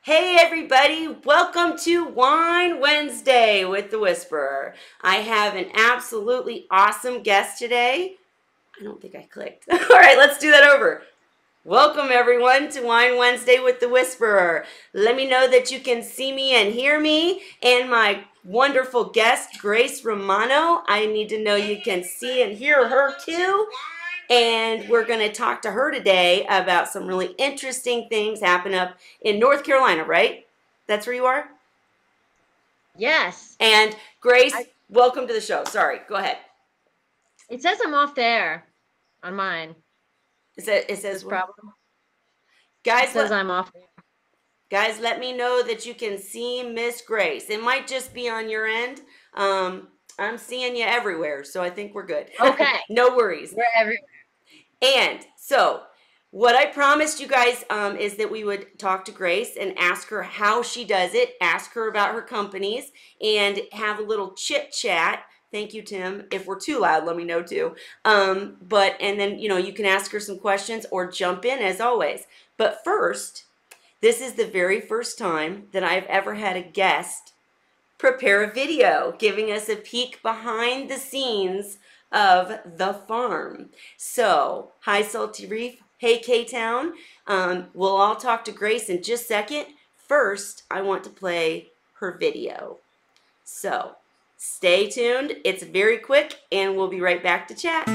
Hey everybody, welcome to Wine Wednesday with the Whisperer. I have an absolutely awesome guest today. I don't think I clicked. All right, let's do that over. Welcome everyone to Wine Wednesday with the Whisperer. Let me know that you can see me and hear me and my wonderful guest, Grace Romano. I need to know you can see and hear her too. And we're going to talk to her today about some really interesting things happen up in North Carolina, right? That's where you are? Yes. And Grace, welcome to the show. Sorry, go ahead. It says I'm off there on mine. It says what? Problem. Guys, it says I'm off. Guys, let me know that you can see Miss Grace. It might just be on your end. I'm seeing you everywhere, so I think we're good. Okay. No worries. We're everywhere. And so what I promised you guys is that we would talk to Grace and ask her how she does it, ask her about her companies, and have a little chit chat. Thank you, Tim. If we're too loud, let me know too. And then, you can ask her some questions or jump in as always. But first, this is the very first time that I've ever had a guest prepare a video giving us a peek behind the scenes of the farm. So, hi Salty Reef, hey K-Town. We'll all talk to Grace in just a second. First, I want to play her video. So, stay tuned. It's very quick and we'll be right back to chat.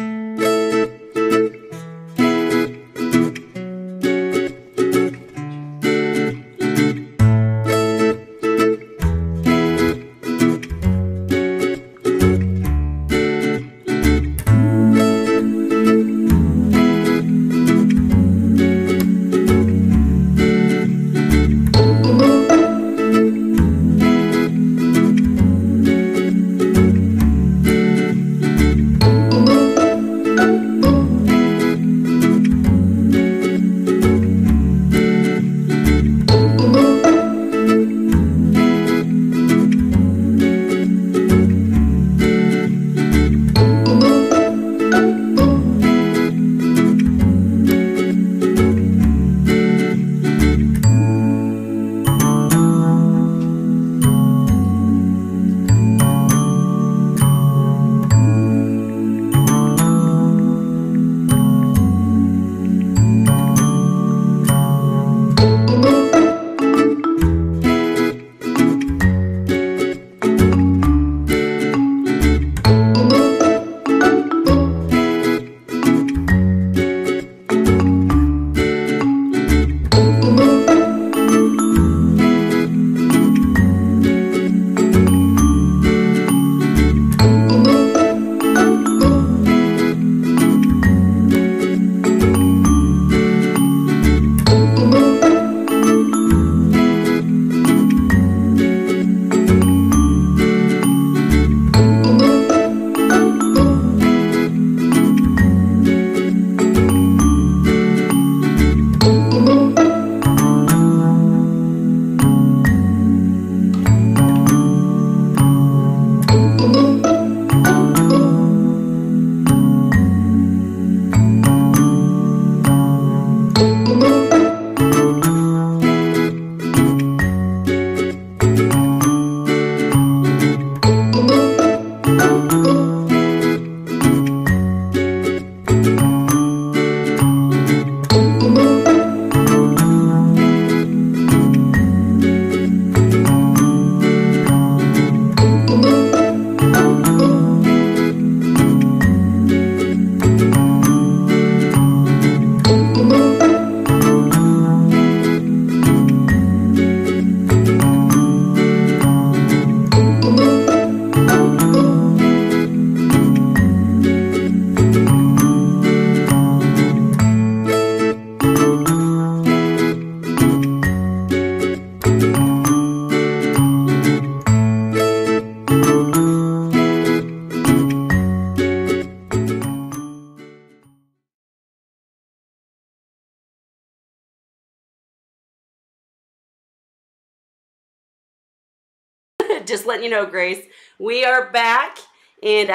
Just letting you know, Grace, we are back, and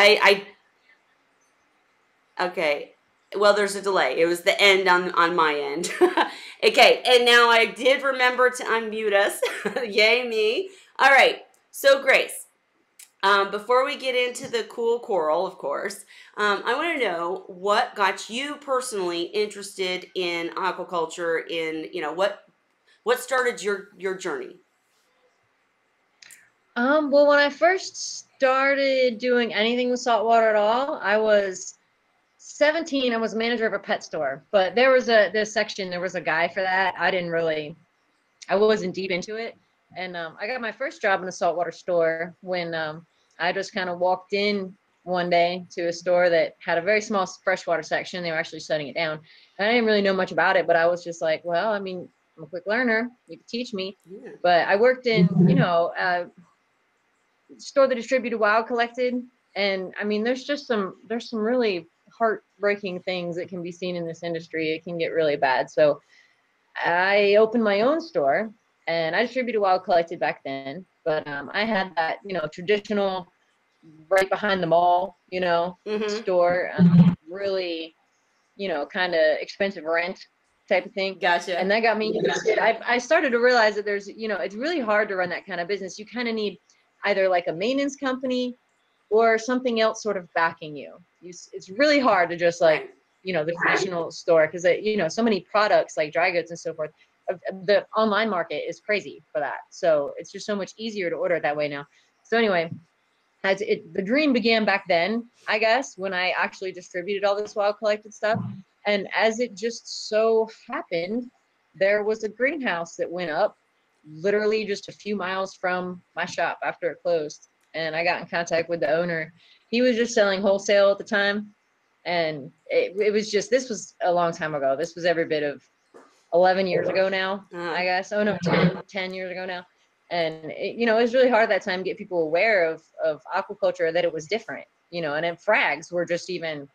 okay, Well, there's a delay. It was the end on my end. Okay, and now I did remember to unmute us. Yay me. All right, so Grace, before we get into the cool coral, of course, I want to know what got you personally interested in aquaculture. What started your journey? Well, when I first started doing anything with saltwater at all, I was 17. I was manager of a pet store, but there was there was a guy for that. I wasn't deep into it. And I got my first job in a saltwater store when I just kind of walked in one day to a store that had a very small freshwater section. They were actually shutting it down. And I didn't really know much about it, but I was just like, well, I mean, I'm a quick learner. You can teach me. Yeah. But I worked in, store that distributed wild collected. And I mean, there's some really heartbreaking things that can be seen in this industry. It can get really bad. So I opened my own store and I distributed wild collected back then. But I had that, traditional right behind the mall, store, really, kind of expensive rent type of thing. Gotcha. And that got me interested. I started to realize that there's, it's really hard to run that kind of business. You kind of need either like a maintenance company or something else sort of backing you. It's really hard to just like, the traditional store because, so many products like dry goods and so forth. The online market is crazy for that. So it's just so much easier to order it that way now. So anyway, the dream began back then, I guess, when I actually distributed all this wild collected stuff. And as it just so happened, there was a greenhouse that went up literally just a few miles from my shop after it closed. And I got in contact with the owner. He was just selling wholesale at the time. And it was just, this was a long time ago. This was every bit of 11 years ago now, I guess. Oh, no, 10 years ago now. And, it was really hard at that time to get people aware of aquaculture, that it was different, and then frags were just even,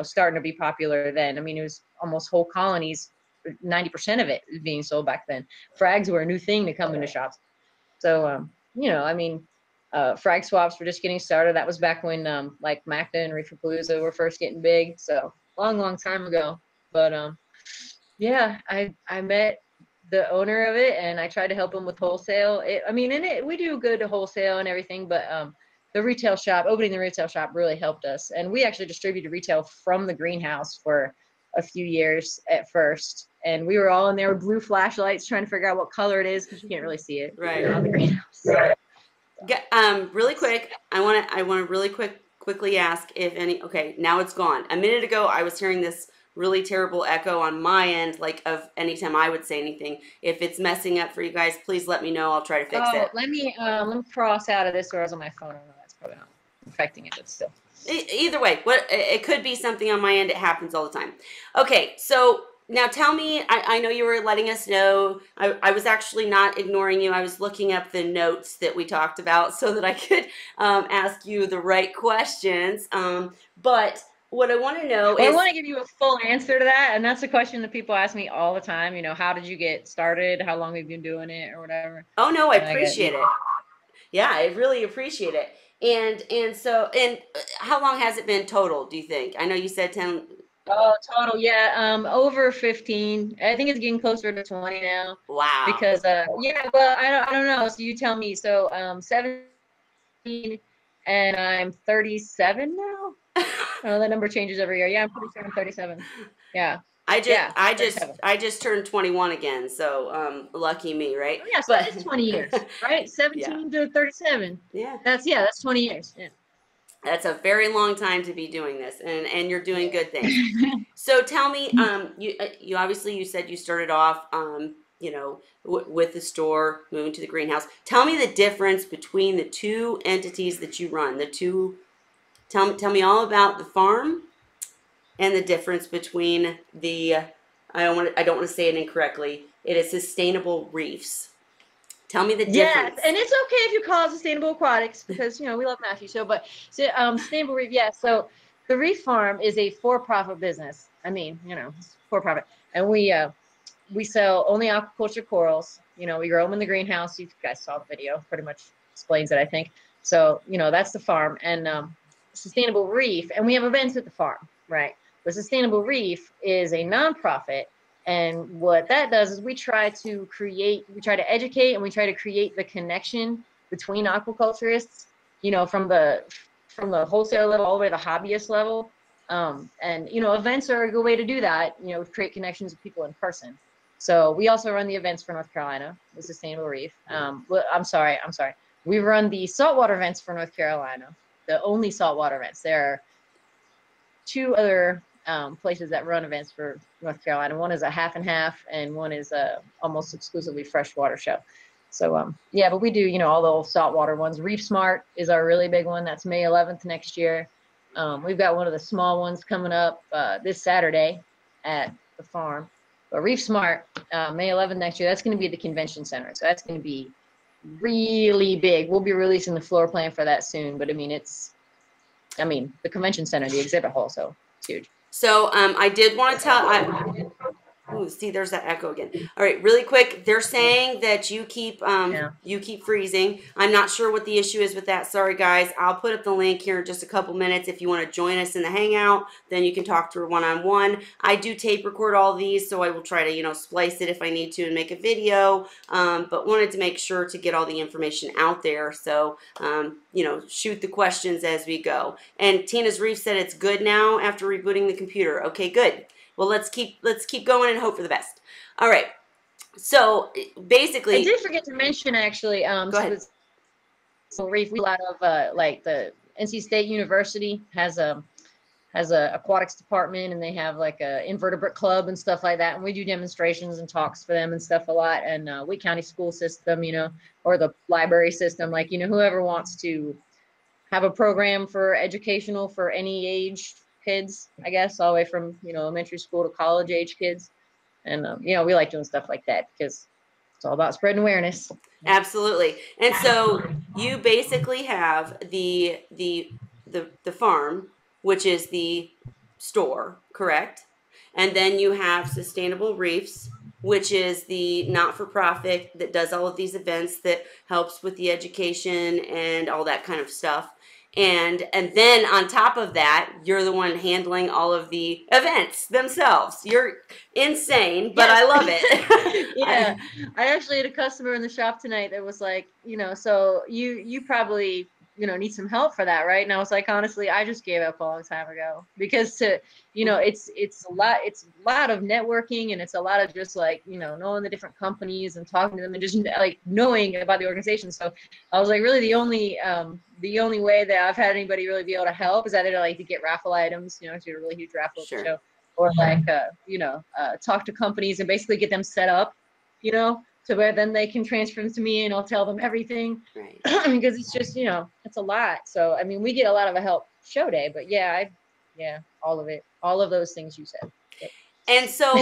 starting to be popular then. I mean, it was almost whole colonies, 90% of it is being sold back then. Frags were a new thing to come into shops. So, frag swaps were just getting started. That was back when like Macta and Reef were first getting big. So long time ago. But yeah, I met the owner of it and I tried to help him with wholesale. We do good to wholesale and everything, but opening the retail shop really helped us. And we actually distributed retail from the greenhouse for a few years at first. And we were all in there with blue flashlights trying to figure out what color it is because you can't really see it on the greenhouse. Really quick, I want to really quickly ask if any. Okay, now it's gone. A minute ago, I was hearing this really terrible echo on my end, like of anytime I would say anything. If it's messing up for you guys, please let me know. I'll try to fix it. Let me cross out of this, or I was on my phone. I don't know. That's probably not affecting it, but still. Either way, it could be something on my end. It happens all the time. Okay, so now tell me, I know you were letting us know. I was actually not ignoring you. I was looking up the notes that we talked about so that I could ask you the right questions. But what I want to know is... I want to give you a full answer to that. And that's a question that people ask me all the time. How did you get started? How long have you been doing it or whatever? Oh, no, I appreciate it. Yeah, I really appreciate it. And so how long has it been total, do you think? I know you said 10... Oh, total, yeah, over 15. I think it's getting closer to 20 now. Wow. Because yeah, well, I don't know. So you tell me. So 17, and I'm 37 now. Oh, that number changes every year. Yeah, I'm pretty sure I'm 37. Yeah. I just turned 21 again, so lucky me, right? Oh, yeah, so it's 20 years, right? 17 to 37. Yeah. That's 20 years. Yeah. That's a very long time to be doing this, and you're doing good things. So tell me, you obviously, you said you started off, with the store, moving to the greenhouse. Tell me the difference between the two entities that you run. Tell me all about the farm and the difference between the, I don't want to say it incorrectly. It is Sustainable Reefs. Tell me the difference. Yes, and it's okay if you call it Sustainable Aquatics because, we love Matthew. Sustainable Reef, yes. So the Reef Farm is a for-profit business. It's for-profit. And we sell only aquaculture corals. We grow them in the greenhouse. You guys saw the video. Pretty much explains it, I think. So, that's the farm. And Sustainable Reef. And we have events at the farm, right? The Sustainable Reef is a nonprofit. And what that does is we try to educate, and we try to create the connection between aquaculturists, you know, from the wholesale level all the way to the hobbyist level. And, you know, events are a good way to do that, you know, create connections with people in person. So we also run the events for North Carolina, the Sustainable Reef. I'm sorry. We run the saltwater events for North Carolina, the only saltwater events. There are two other places that run events for North Carolina. One is a half and half, and one is a almost exclusively freshwater show. So yeah, but we do, you know, all the old saltwater ones. Reef Smart is our really big one. That's May 11th next year. We've got one of the small ones coming up this Saturday at the farm. But Reef Smart, May 11th next year, that's going to be at the convention center. So that's going to be really big. We'll be releasing the floor plan for that soon. But I mean, the convention center, the exhibit hall, so it's huge. So I did want to tell. Ooh, see, there's that echo again. All right, really quick. They're saying that you keep freezing. I'm not sure what the issue is with that. Sorry, guys. I'll put up the link here in just a couple minutes. If you want to join us in the Hangout, then you can talk to her one-on-one. I do tape record all these, so I will try to, you know, splice it if I need to and make a video. But wanted to make sure to get all the information out there. So, you know, shoot the questions as we go. And Tina's Reef said it's good now after rebooting the computer. Okay, good. Well, let's keep going and hope for the best. All right. So basically, I did forget to mention actually. Go ahead. So Reef, we a lot of like the NC State University has a aquatics department, and they have like a invertebrate club and stuff like that. And we do demonstrations and talks for them and stuff a lot. And Wake County school system, you know, or the library system, like, you know, whoever wants to have a program for educational for any age kids, I guess, all the way from, you know, elementary school to college age kids. And, you know, we like doing stuff like that because it's all about spreading awareness. Absolutely. And so you basically have the farm, which is the store, correct? And then you have Sustainable Reefs, which is the not-for-profit that does all of these events that helps with the education and all that kind of stuff. And then on top of that, you're the one handling all of the events themselves. You're insane, but Yes. I love it. Yeah. I actually had a customer in the shop tonight that was like, you know, so you probably, you know, need some help for that, right? And I was like, honestly, I just gave up a long time ago, because you know, it's a lot of networking, and it's a lot of just like, you know, knowing the different companies and talking to them and just like knowing about the organization. So I was like, really the only way that I've had anybody really be able to help is either like to get raffle items, you know, to do a really huge raffle at the show, or like, you know, talk to companies and basically get them set up, you know, so where then they can transfer them to me and I'll tell them everything. Right. Because it's just, you know, it's a lot. So, I mean, we get a lot of help show day, but yeah, all of it, all of those things you said. Yep. And so,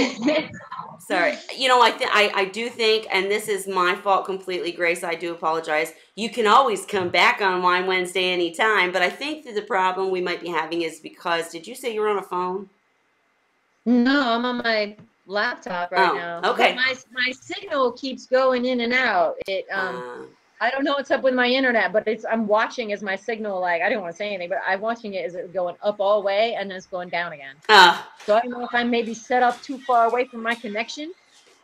sorry, you know, I do think, and this is my fault completely, Grace, I do apologize. You can always come back on Wine Wednesday anytime, but I think that the problem we might be having is because, did you say you were on a phone? No, I'm on my laptop right now. Okay. But my signal keeps going in and out. I don't know what's up with my internet, but I'm watching as my signal, like, I didn't want to say anything, but I'm watching it as it's going up all the way and then it's going down again. So I don't know if I'm maybe set up too far away from my connection.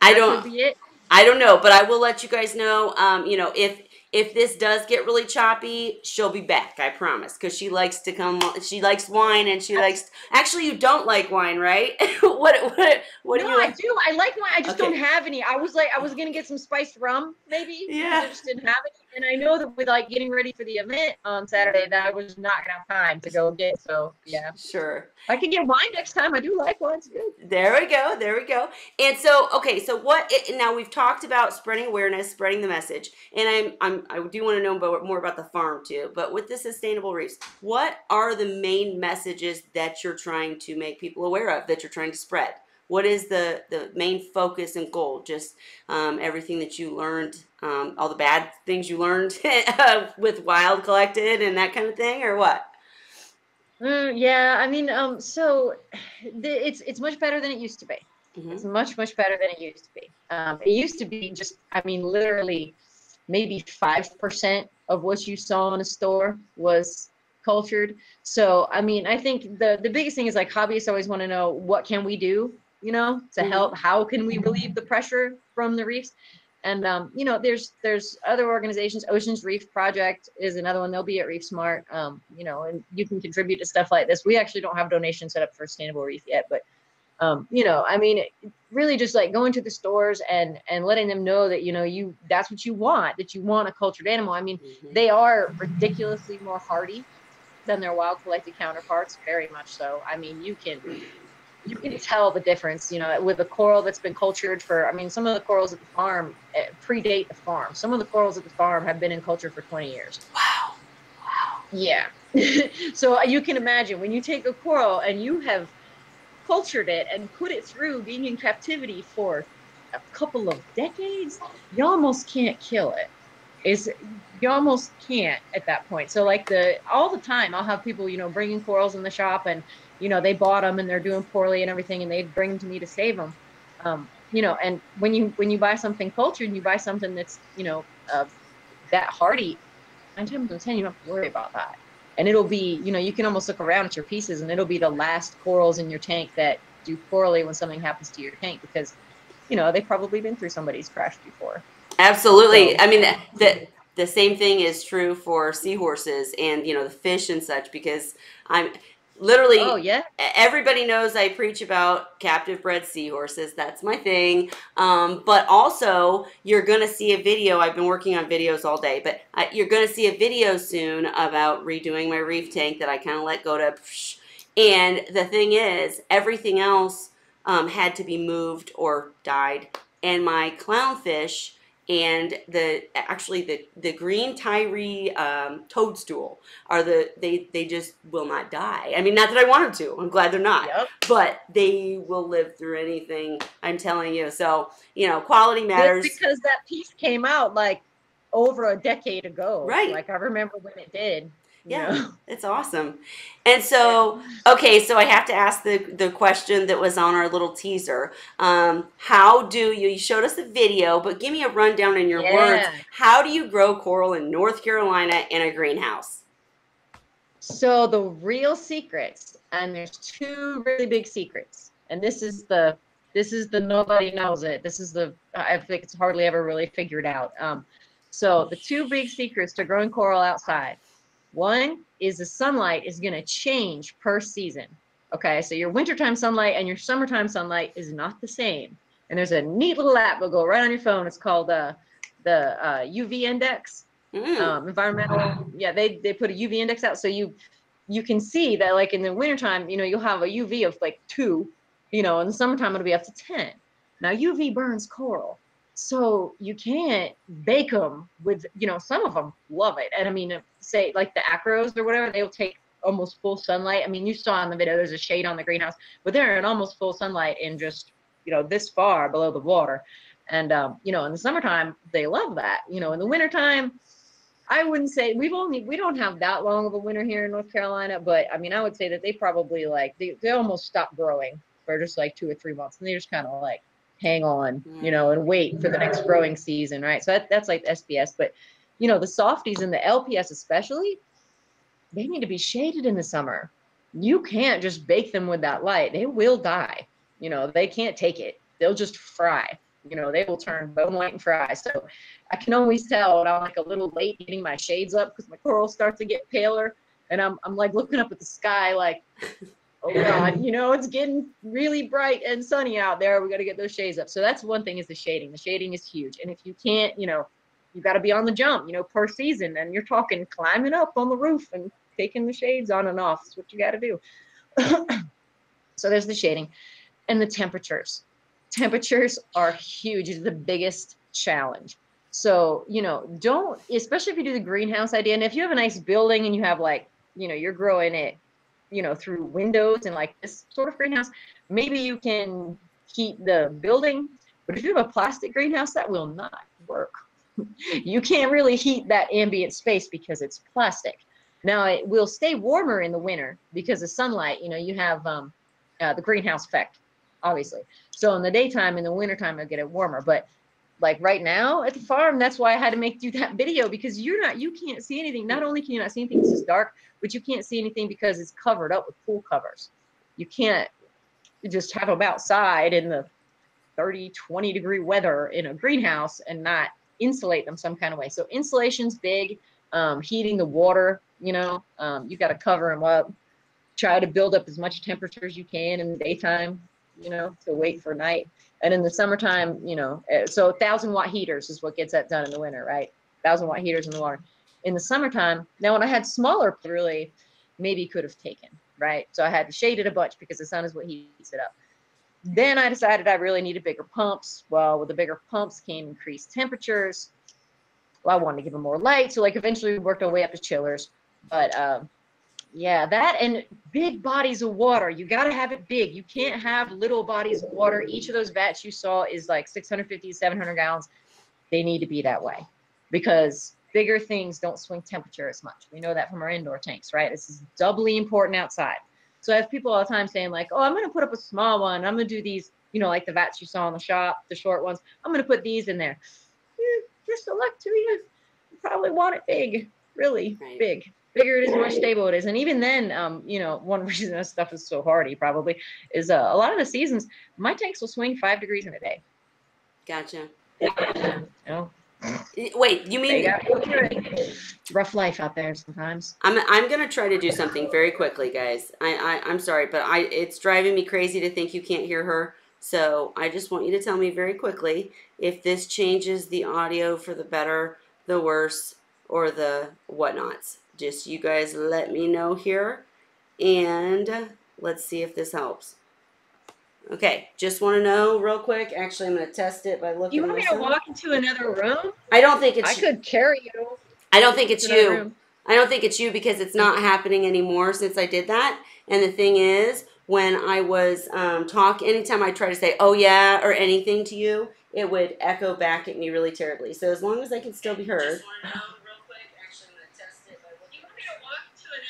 That could be it. I don't know, but I will let you guys know, you know, if this does get really choppy, she'll be back, I promise, because she likes to come, she likes wine, and she likes, actually, you don't like wine, right? what do you like? I do. I like wine. I just don't have any. I was going to get some spiced rum, maybe. Yeah. I just didn't have any. And I know that with like getting ready for the event on Saturday, that I was not going to have time to go get. So, yeah. Sure. I can get wine next time. I do like wine. It's good. There we go. There we go. And so, okay, so now we've talked about spreading awareness, spreading the message, and I do want to know more about the farm too. But with the Sustainable Reefs, what are the main messages that you're trying to make people aware of, that you're trying to spread? What is the main focus and goal? Just everything that you learned, all the bad things you learned with Wild Collected and that kind of thing, or what? Yeah, I mean, so it's much better than it used to be. Mm-hmm. It's much better than it used to be. It used to be just, I mean, literally maybe 5% of what you saw in a store was cultured. So, I mean, I think the biggest thing is like hobbyists always want to know, what can we do, you know, to help? How can we relieve the pressure from the reefs? And, you know, there's other organizations. Ocean's Reef Project is another one. They'll be at Reef Smart, you know, and you can contribute to stuff like this. We actually don't have donations set up for Sustainable Reef yet, but, you know, I mean, really just like going to the stores and letting them know that, you know, that's what you want, that you want a cultured animal. I mean, they are ridiculously more hardy than their wild collected counterparts, very much so. I mean, you can tell the difference, you know, with a coral that's been cultured for, I mean, some of the corals at the farm predate the farm. Some of the corals at the farm have been in culture for 20 years. Wow. Wow. Yeah. So you can imagine when you take a coral and you have cultured it and put it through being in captivity for a couple of decades, you almost can't kill it. You almost can't at that point. So like all the time I'll have people, you know, bringing corals in the shop, and you know, they bought them and they're doing poorly and everything, and they bring them to me to save them. You know, and when you buy something cultured and you buy something that's, you know, that hardy, 9 times out of 10 you don't have to worry about that. And it'll be, you know, you can almost look around at your pieces and it'll be the last corals in your tank that do poorly when something happens to your tank, because, you know, they've probably been through somebody's crash before. Absolutely. So, I mean, the same thing is true for seahorses and, you know, the fish and such, because I'm literally, oh yeah, everybody knows I preach about captive bred seahorses. That's my thing. But also you're going to see a video. I've been working on videos all day, but you're going to see a video soon about redoing my reef tank that I kind of let go to. And the thing is, everything else had to be moved or died. And my clownfish and the green Tyree toadstool they just will not die. I mean, not that I want them to. I'm glad they're not. Yep. But they will live through anything, I'm telling you. So, you know, quality matters. It's because that piece came out like over a decade ago. Right. Like I remember when it did. Yeah, know? It's awesome. And so, okay, so I have to ask the question that was on our little teaser. How do you showed us a video, but give me a rundown in your words. How do you grow coral in North Carolina in a greenhouse? So the real secrets, and there's 2 really big secrets, and this is the nobody knows it. This is I think it's hardly ever really figured out. So the 2 big secrets to growing coral outside. One is the sunlight is going to change per season. Okay, so your wintertime sunlight and your summertime sunlight is not the same. And there's a neat little app that'll go right on your phone. It's called the UV index. Environmental. Yeah, they put a UV index out, so you can see that like in the wintertime, you know, you'll have a UV of like 2, you know, in the summertime it'll be up to 10. Now UV burns coral. So you can't bake them with, you know, some of them love it. And I mean, say like the acros or whatever, they'll take almost full sunlight. I mean, you saw in the video, there's a shade on the greenhouse, but they're in almost full sunlight in just, you know, this far below the water. And, you know, in the summertime, they love that. You know, in the wintertime, I wouldn't say we don't have that long of a winter here in North Carolina, but I mean, I would say that they probably like, they almost stop growing for just like 2 or 3 months. And they just kind of like, hang on, you know, and wait for the next growing season, right? So that's like SPS. But, you know, the softies and the LPS especially, they need to be shaded in the summer. You can't just bake them with that light. They will die. You know, they can't take it. They'll just fry. You know, they will turn bone white and fry. So I can always tell when I'm like a little late getting my shades up because my coral starts to get paler. And I'm like looking up at the sky like, oh God, you know, it's getting really bright and sunny out there. We got to get those shades up. So that's one thing, is the shading. The shading is huge. And if you can't, you know, you got to be on the jump, you know, per season. And you're talking climbing up on the roof and taking the shades on and off. That's what you got to do. So there's the shading and the temperatures. Temperatures are huge. It's the biggest challenge. So, you know, especially if you do the greenhouse idea. And if you have a nice building and you have like, you know, you're growing it, you know, through windows and like this sort of greenhouse, maybe you can heat the building. But if you have a plastic greenhouse, that will not work. You can't really heat that ambient space because it's plastic. Now it will stay warmer in the winter because of sunlight. You know, you have the greenhouse effect, obviously. So in the daytime, in the wintertime, it'll get it warmer. But like right now at the farm, that's why I had to do that video, because you can't see anything. Not only can you not see anything, it's just dark, but you can't see anything because it's covered up with pool covers. You can't just have them outside in the 30, 20 degree weather in a greenhouse and not insulate them some kind of way. So insulation's big. Heating the water, you got to cover them up. Try to build up as much temperature as you can in the daytime, to wait for night. And in the summertime, so 1,000-watt heaters is what gets that done in the winter, right? 1,000-watt heaters in the water. In the summertime, now when I had smaller, really, maybe could have taken, right? So I had to shade it a bunch because the sun is what heats it up. Then I decided I really needed bigger pumps. Well, with the bigger pumps came increased temperatures. Well, I wanted to give them more light. So like eventually we worked our way up to chillers. But yeah, that and big bodies of water. You got to have it big. You can't have little bodies of water. Each of those vats you saw is like 650, 700 gallons. They need to be that way because bigger things don't swing temperature as much. We know that from our indoor tanks, right? This is doubly important outside. So I have people all the time saying like, oh, I'm going to put up a small one. I'm going to do these, like the vats you saw in the shop, the short ones. I'm going to put these in there. Just a luck to you. You probably want it big, really big. Bigger it is, more stable it is. And even then, one reason this stuff is so hardy probably is a lot of the seasons, my tanks will swing 5 degrees in a day. Gotcha. Wait, you mean rough life out there sometimes? I'm gonna try to do something very quickly, guys. I'm sorry, but it's driving me crazy to think you can't hear her. So I just want you to tell me very quickly if this changes the audio for the better, the worse, or the whatnots. Just you guys let me know here, and let's see if this helps. Okay, just want to know real quick. Actually, I'm going to test it by looking. You want me to walk into another room? I don't think it's. I could carry you. I don't think it's you. I don't think it's you because it's not happening anymore since I did that. And the thing is, when I was anytime I try to say "oh yeah" or anything to you, it would echo back at me really terribly. So as long as I can still be heard.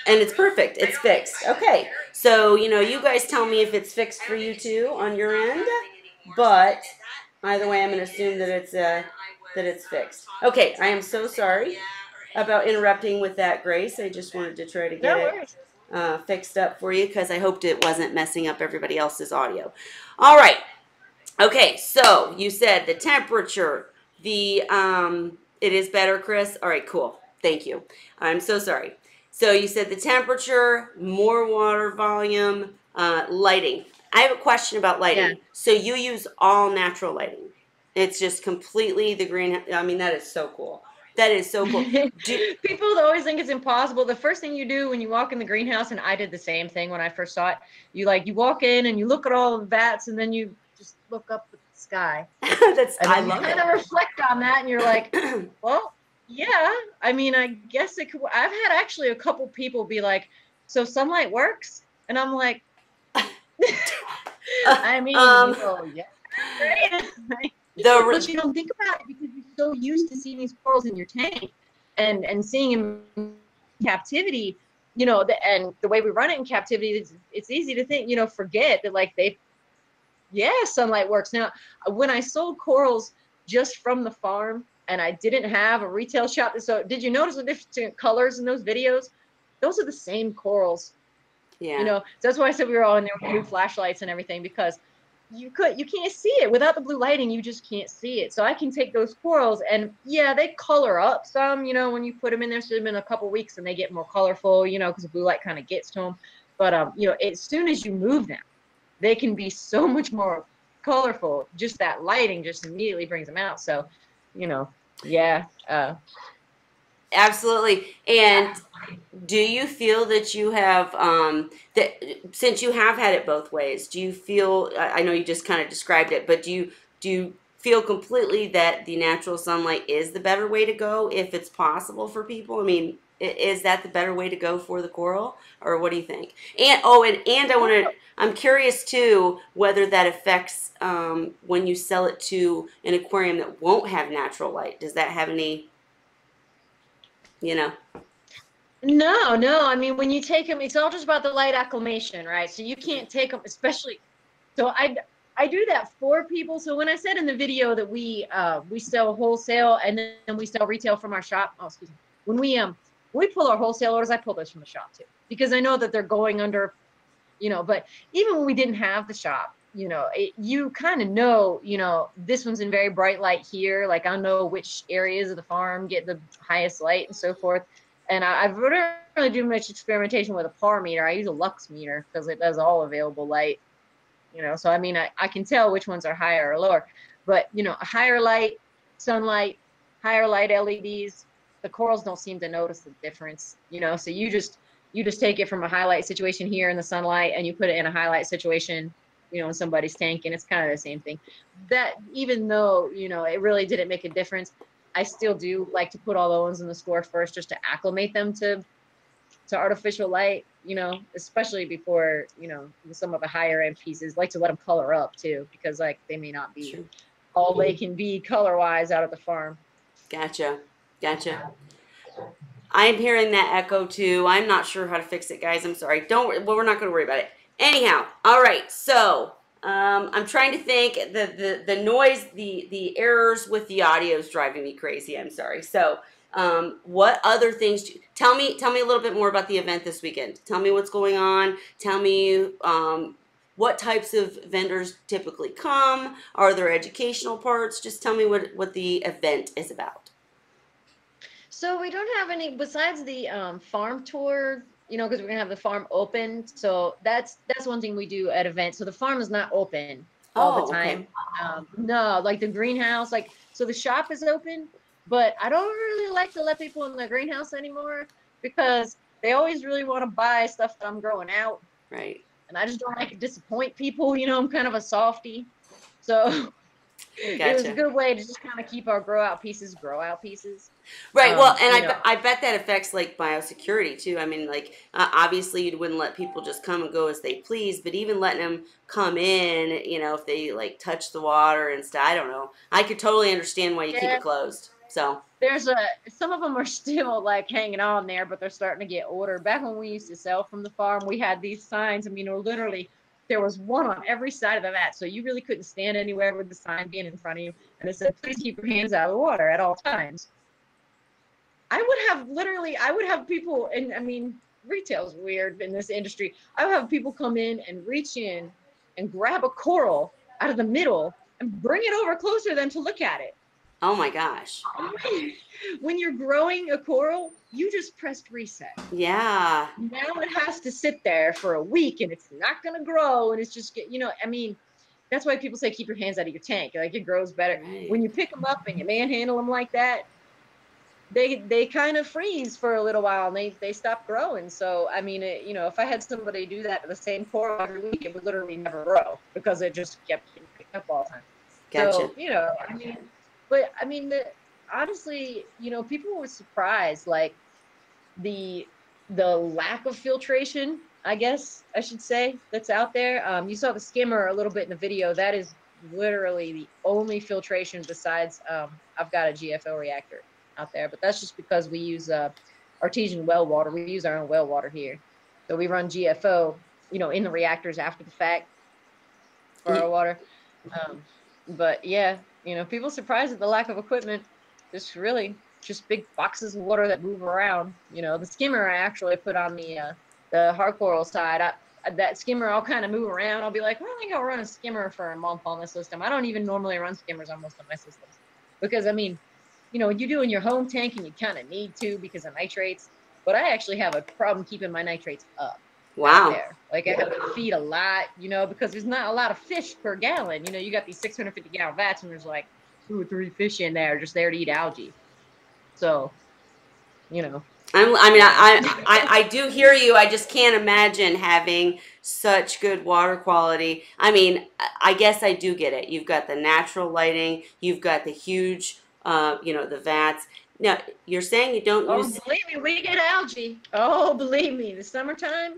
And it's perfect. It's fixed. Okay. So, you guys tell me if it's fixed for you too on your end. But either way, I'm going to assume that it's fixed. Okay. I am so sorry about interrupting with that, Grace. I just wanted to try to get it fixed up for you because I hoped it wasn't messing up everybody else's audio. All right. Okay. So you said the temperature, it is better, Chris. All right, cool. Thank you. I'm so sorry. So you said the temperature, more water volume, lighting. I have a question about lighting. Yeah. So you use all natural lighting. It's just completely the green. I mean, that is so cool. That is so cool. People always think it's impossible. The first thing you do when you walk in the greenhouse, and I did the same thing when I first saw it, you walk in and you look at all the vats and then you just look up at the sky. I love it. You kind of reflect on that and you're like, well, yeah, I mean, I guess it could. I've had actually a couple people be like, so sunlight works? And I'm like, I mean, yeah. Right? But you don't think about it because you're so used to seeing these corals in your tank and seeing them in captivity, and the way we run it in captivity, it's easy to think, forget that like sunlight works. Now, when I sold corals just from the farm, and I didn't have a retail shop. So did you notice the different colors in those videos? Those are the same corals. Yeah. So that's why I said we were all in there with blue flashlights and everything, because you can't see it. Without the blue lighting, you just can't see it. So I can take those corals and they color up some, when you put them in there, so in a couple weeks and they get more colorful, because the blue light kind of gets to them. But, as soon as you move them, they can be so much more colorful. Just that lighting just immediately brings them out. So, yeah. Absolutely. And do you feel that you have, that since you have had it both ways, do you feel, I know you just kind of described it, but do you feel completely that the natural sunlight is the better way to go if it's possible for people? I mean, is that the better way to go for the coral, or what do you think? And I'm curious too whether that affects when you sell it to an aquarium that won't have natural light. Does that have any, No. I mean, when you take them, it's all just about the light acclimation, right? So you can't take them, especially. So I I do that for people. So when I said in the video that we sell wholesale and then we sell retail from our shop. Oh, excuse me. When we pull our wholesale orders, I pull those from the shop too, because I know that they're going under, but even when we didn't have the shop, you kind of know, this one's in very bright light here. Like I know which areas of the farm get the highest light and so forth. And I don't really do much experimentation with a par meter. I use a lux meter because it does all available light. So I mean, I can tell which ones are higher or lower, but a higher light, sunlight, higher light LEDs, the corals don't seem to notice the difference, so you just take it from a highlight situation here in the sunlight and you put it in a highlight situation, in somebody's tank, and it's kind of the same thing. That even though, it really didn't make a difference, I still do like to put all the ones in the score first just to acclimate them to artificial light, especially before, some of the higher end pieces, like to let them color up too, because like they may not be all they can be color wise out of the farm. Gotcha. I'm hearing that echo too. I'm not sure how to fix it, guys. I'm sorry. We're not going to worry about it. Anyhow, all right. So I'm trying to think. The noise, the errors with the audio is driving me crazy. I'm sorry. So what other things? Tell me a little bit more about the event this weekend. Tell me what's going on. Tell me what types of vendors typically come. Are there educational parts? Just tell me what the event is about. So we don't have any besides the farm tour, because we're gonna have the farm open. So that's one thing we do at events. So the farm is not open all the time. Okay. No, like the greenhouse, so the shop is open, but I don't really like to let people in the greenhouse anymore because they always really want to buy stuff that I'm growing out. Right. And I just don't like to disappoint people. I'm kind of a softie. So it was a good way to just kind of keep our grow out pieces. Right. Well, and I bet that affects like biosecurity too. I mean, like obviously you wouldn't let people just come and go as they please, but even letting them come in, if they like touch the water and stuff, I don't know. I could totally understand why you keep it closed. So there's some of them are still like hanging on there, but they're starting to get older. Back when we used to sell from the farm, we had these signs. I mean, literally there was one on every side of the vat, so you really couldn't stand anywhere with the sign being in front of you, and it said, "Please keep your hands out of the water at all times." I would have people, and I mean, retail's weird in this industry. I would have people come in and reach in and grab a coral out of the middle and bring it over closer than to look at it. Oh my gosh. When you're growing a coral, you just pressed reset. Yeah. Now it has to sit there for a week and it's not going to grow. And it's just, I mean, that's why people say keep your hands out of your tank. Like it grows better. Right. When you pick them up and you manhandle them like that, they kind of freeze for a little while and they stop growing. So, I mean, if I had somebody do that to the same coral every week, it would literally never grow because it just kept getting picked up all the time. Gotcha. So, honestly, people were surprised, like the lack of filtration, I guess I should say, that's out there. You saw the skimmer a little bit in the video. That is literally the only filtration besides I've got a GFO reactor out there, but that's just because we use artesian well water. We use our own well water here. So we run GFO, in the reactors after the fact for our water. But yeah, people surprised at the lack of equipment. Just really just big boxes of water that move around. The skimmer I actually put on the hard coral side. That skimmer I'll kind of move around. I'll be like, I think I'll run a skimmer for a month on this system. I don't even normally run skimmers on most of my systems because I mean, when you do in your home tank and you kind of need to because of nitrates, but I actually have a problem keeping my nitrates up. Wow. There. Like I have to feed a lot, because there's not a lot of fish per gallon. You got these 650 gallon vats and there's like 2 or 3 fish in there just there to eat algae. So, I do hear you. I just can't imagine having such good water quality. I mean, I guess I do get it. You've got the natural lighting. You've got the huge, the vats. Now, you're saying you don't use... Oh, believe me, we get algae. Oh, believe me, the summertime.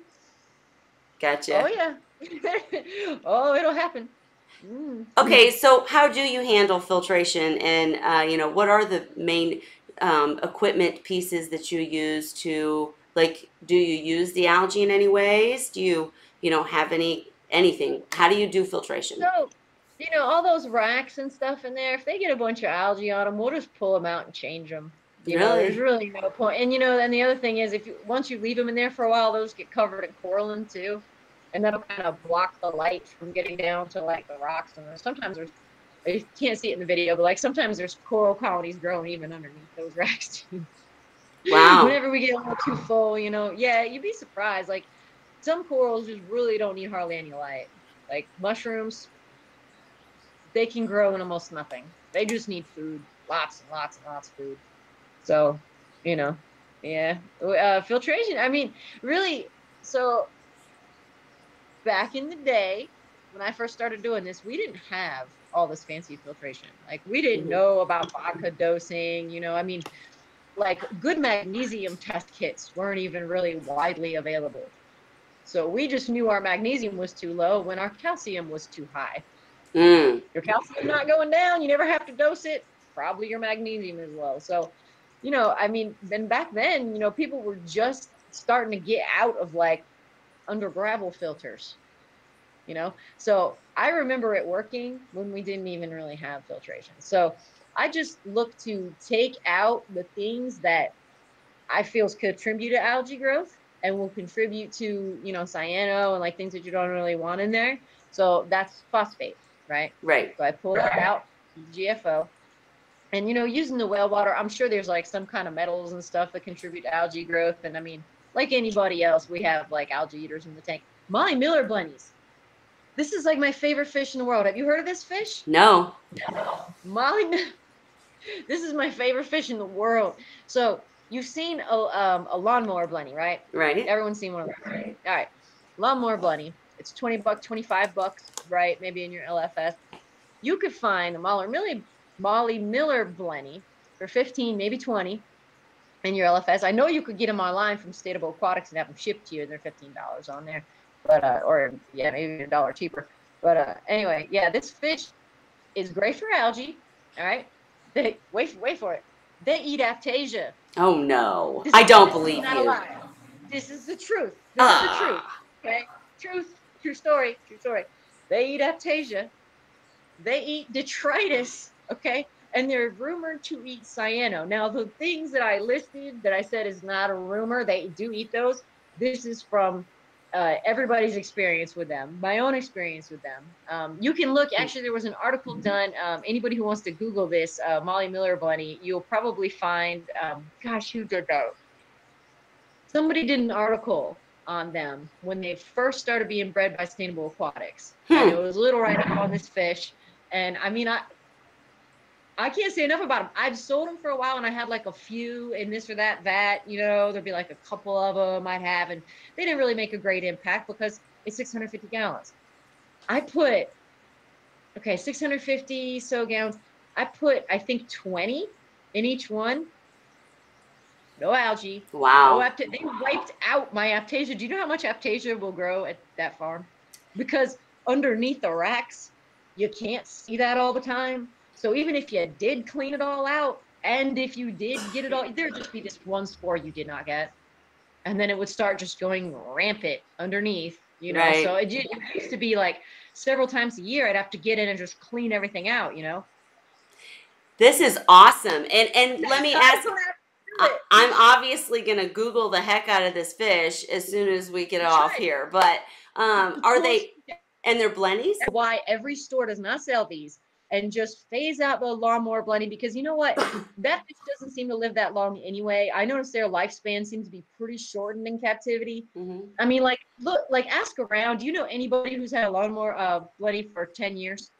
Gotcha. Oh, yeah. Oh, it'll happen. Okay, so how do you handle filtration? And, what are the main equipment pieces that you use to, like, do you use the algae in any ways? Do you, have anything? How do you do filtration? you know, all those racks and stuff in there, if they get a bunch of algae on them, we'll just pull them out and change them. You know, there's Really? really no point. And, you know, then the other thing is if you, once you leave them in there for a while, those get covered in coralline too. And that'll kind of block the light from getting down to like the rocks. And sometimes there's, you can't see it in the video, but like sometimes there's coral colonies growing even underneath those racks too. Wow. Whenever we get a little too full, you know, yeah, you'd be surprised. Like some corals just really don't need hardly any light. Like mushrooms, they can grow in almost nothing. They just need food, lots and lots and lots of food. So, you know, yeah, filtration. I mean, really. So back in the day, when I first started doing this, we didn't have all this fancy filtration. Like we didn't know about vodka dosing. You know, I mean, like good magnesium test kits weren't even really widely available. So we just knew our magnesium was too low when our calcium was too high. Mm. Your calcium not going down, you never have to dose it. Probably your magnesium is low. So, you know, I mean, then back then, you know, people were just starting to get out of like under gravel filters, you know. So I remember it working when we didn't even really have filtration. So I just look to take out the things that I feel contribute to algae growth and will contribute to, you know, cyano and like things that you don't really want in there. So that's phosphate, right? Right. So I pull that out, GFO. And, you know, using the well water, I'm sure there's like some kind of metals and stuff that contribute to algae growth. And I mean, like anybody else, we have like algae eaters in the tank. Molly Miller bunnies. This is like my favorite fish in the world. Have you heard of this fish? No. Molly, this is my favorite fish in the world. So you've seen a lawnmower bunny, right? Right. Everyone's seen one of those. Right? All right. Lawnmower bunny. It's $20, $25, right? Maybe in your LFS. You could find a Molly Miller bunny for 15, maybe 20 in your LFS. I know you could get them online from Statable Aquatics and have them shipped to you. They're $15 on there. But or yeah, maybe $1 cheaper. But anyway, yeah, this fish is great for algae. All right. They wait for it. They eat Aiptasia. Oh no. I don't believe not you. A lie. This is the truth. This is the truth. Okay. True story. They eat Aiptasia. They eat detritus. Okay. And they're rumored to eat cyano. Now, the things that I listed that I said is not a rumor, they do eat those. This is from everybody's experience with them, my own experience with them. You can look, actually, there was an article done. Anybody who wants to Google this, Molly Miller bunny, you'll probably find, gosh, who did that? Somebody did an article on them when they first started being bred by Sustainable Aquatics. And it was a little write-up on this fish. And I mean, I can't say enough about them. I've sold them for a while, and I had like a few in this or that vat. You know, there'd be like a couple of them I'd have, and they didn't really make a great impact because it's 650 gallons. I put 650 so gallons. I put, I think, 20 in each one. No algae. Wow. No they wiped out my Aiptasia. Do you know how much Aiptasia will grow at that farm? Because underneath the racks, you can't see that all the time. So even if you did clean it all out, and if you did get it all, there'd just be this one spore you did not get. And then it would start just going rampant underneath, you know. Right. So it used to be like several times a year I'd have to get in and just clean everything out, you know. This is awesome. And let me ask, I'm obviously going to Google the heck out of this fish as soon as we get off here. But are they, and they're blennies? Why every store does not sell these. And just phase out the lawnmower blenny, because you know what? That fish doesn't seem to live that long anyway. I noticed their lifespan seems to be pretty shortened in captivity. I mean, like, look, like, ask around. Do you know anybody who's had a lawnmower blenny for 10 years?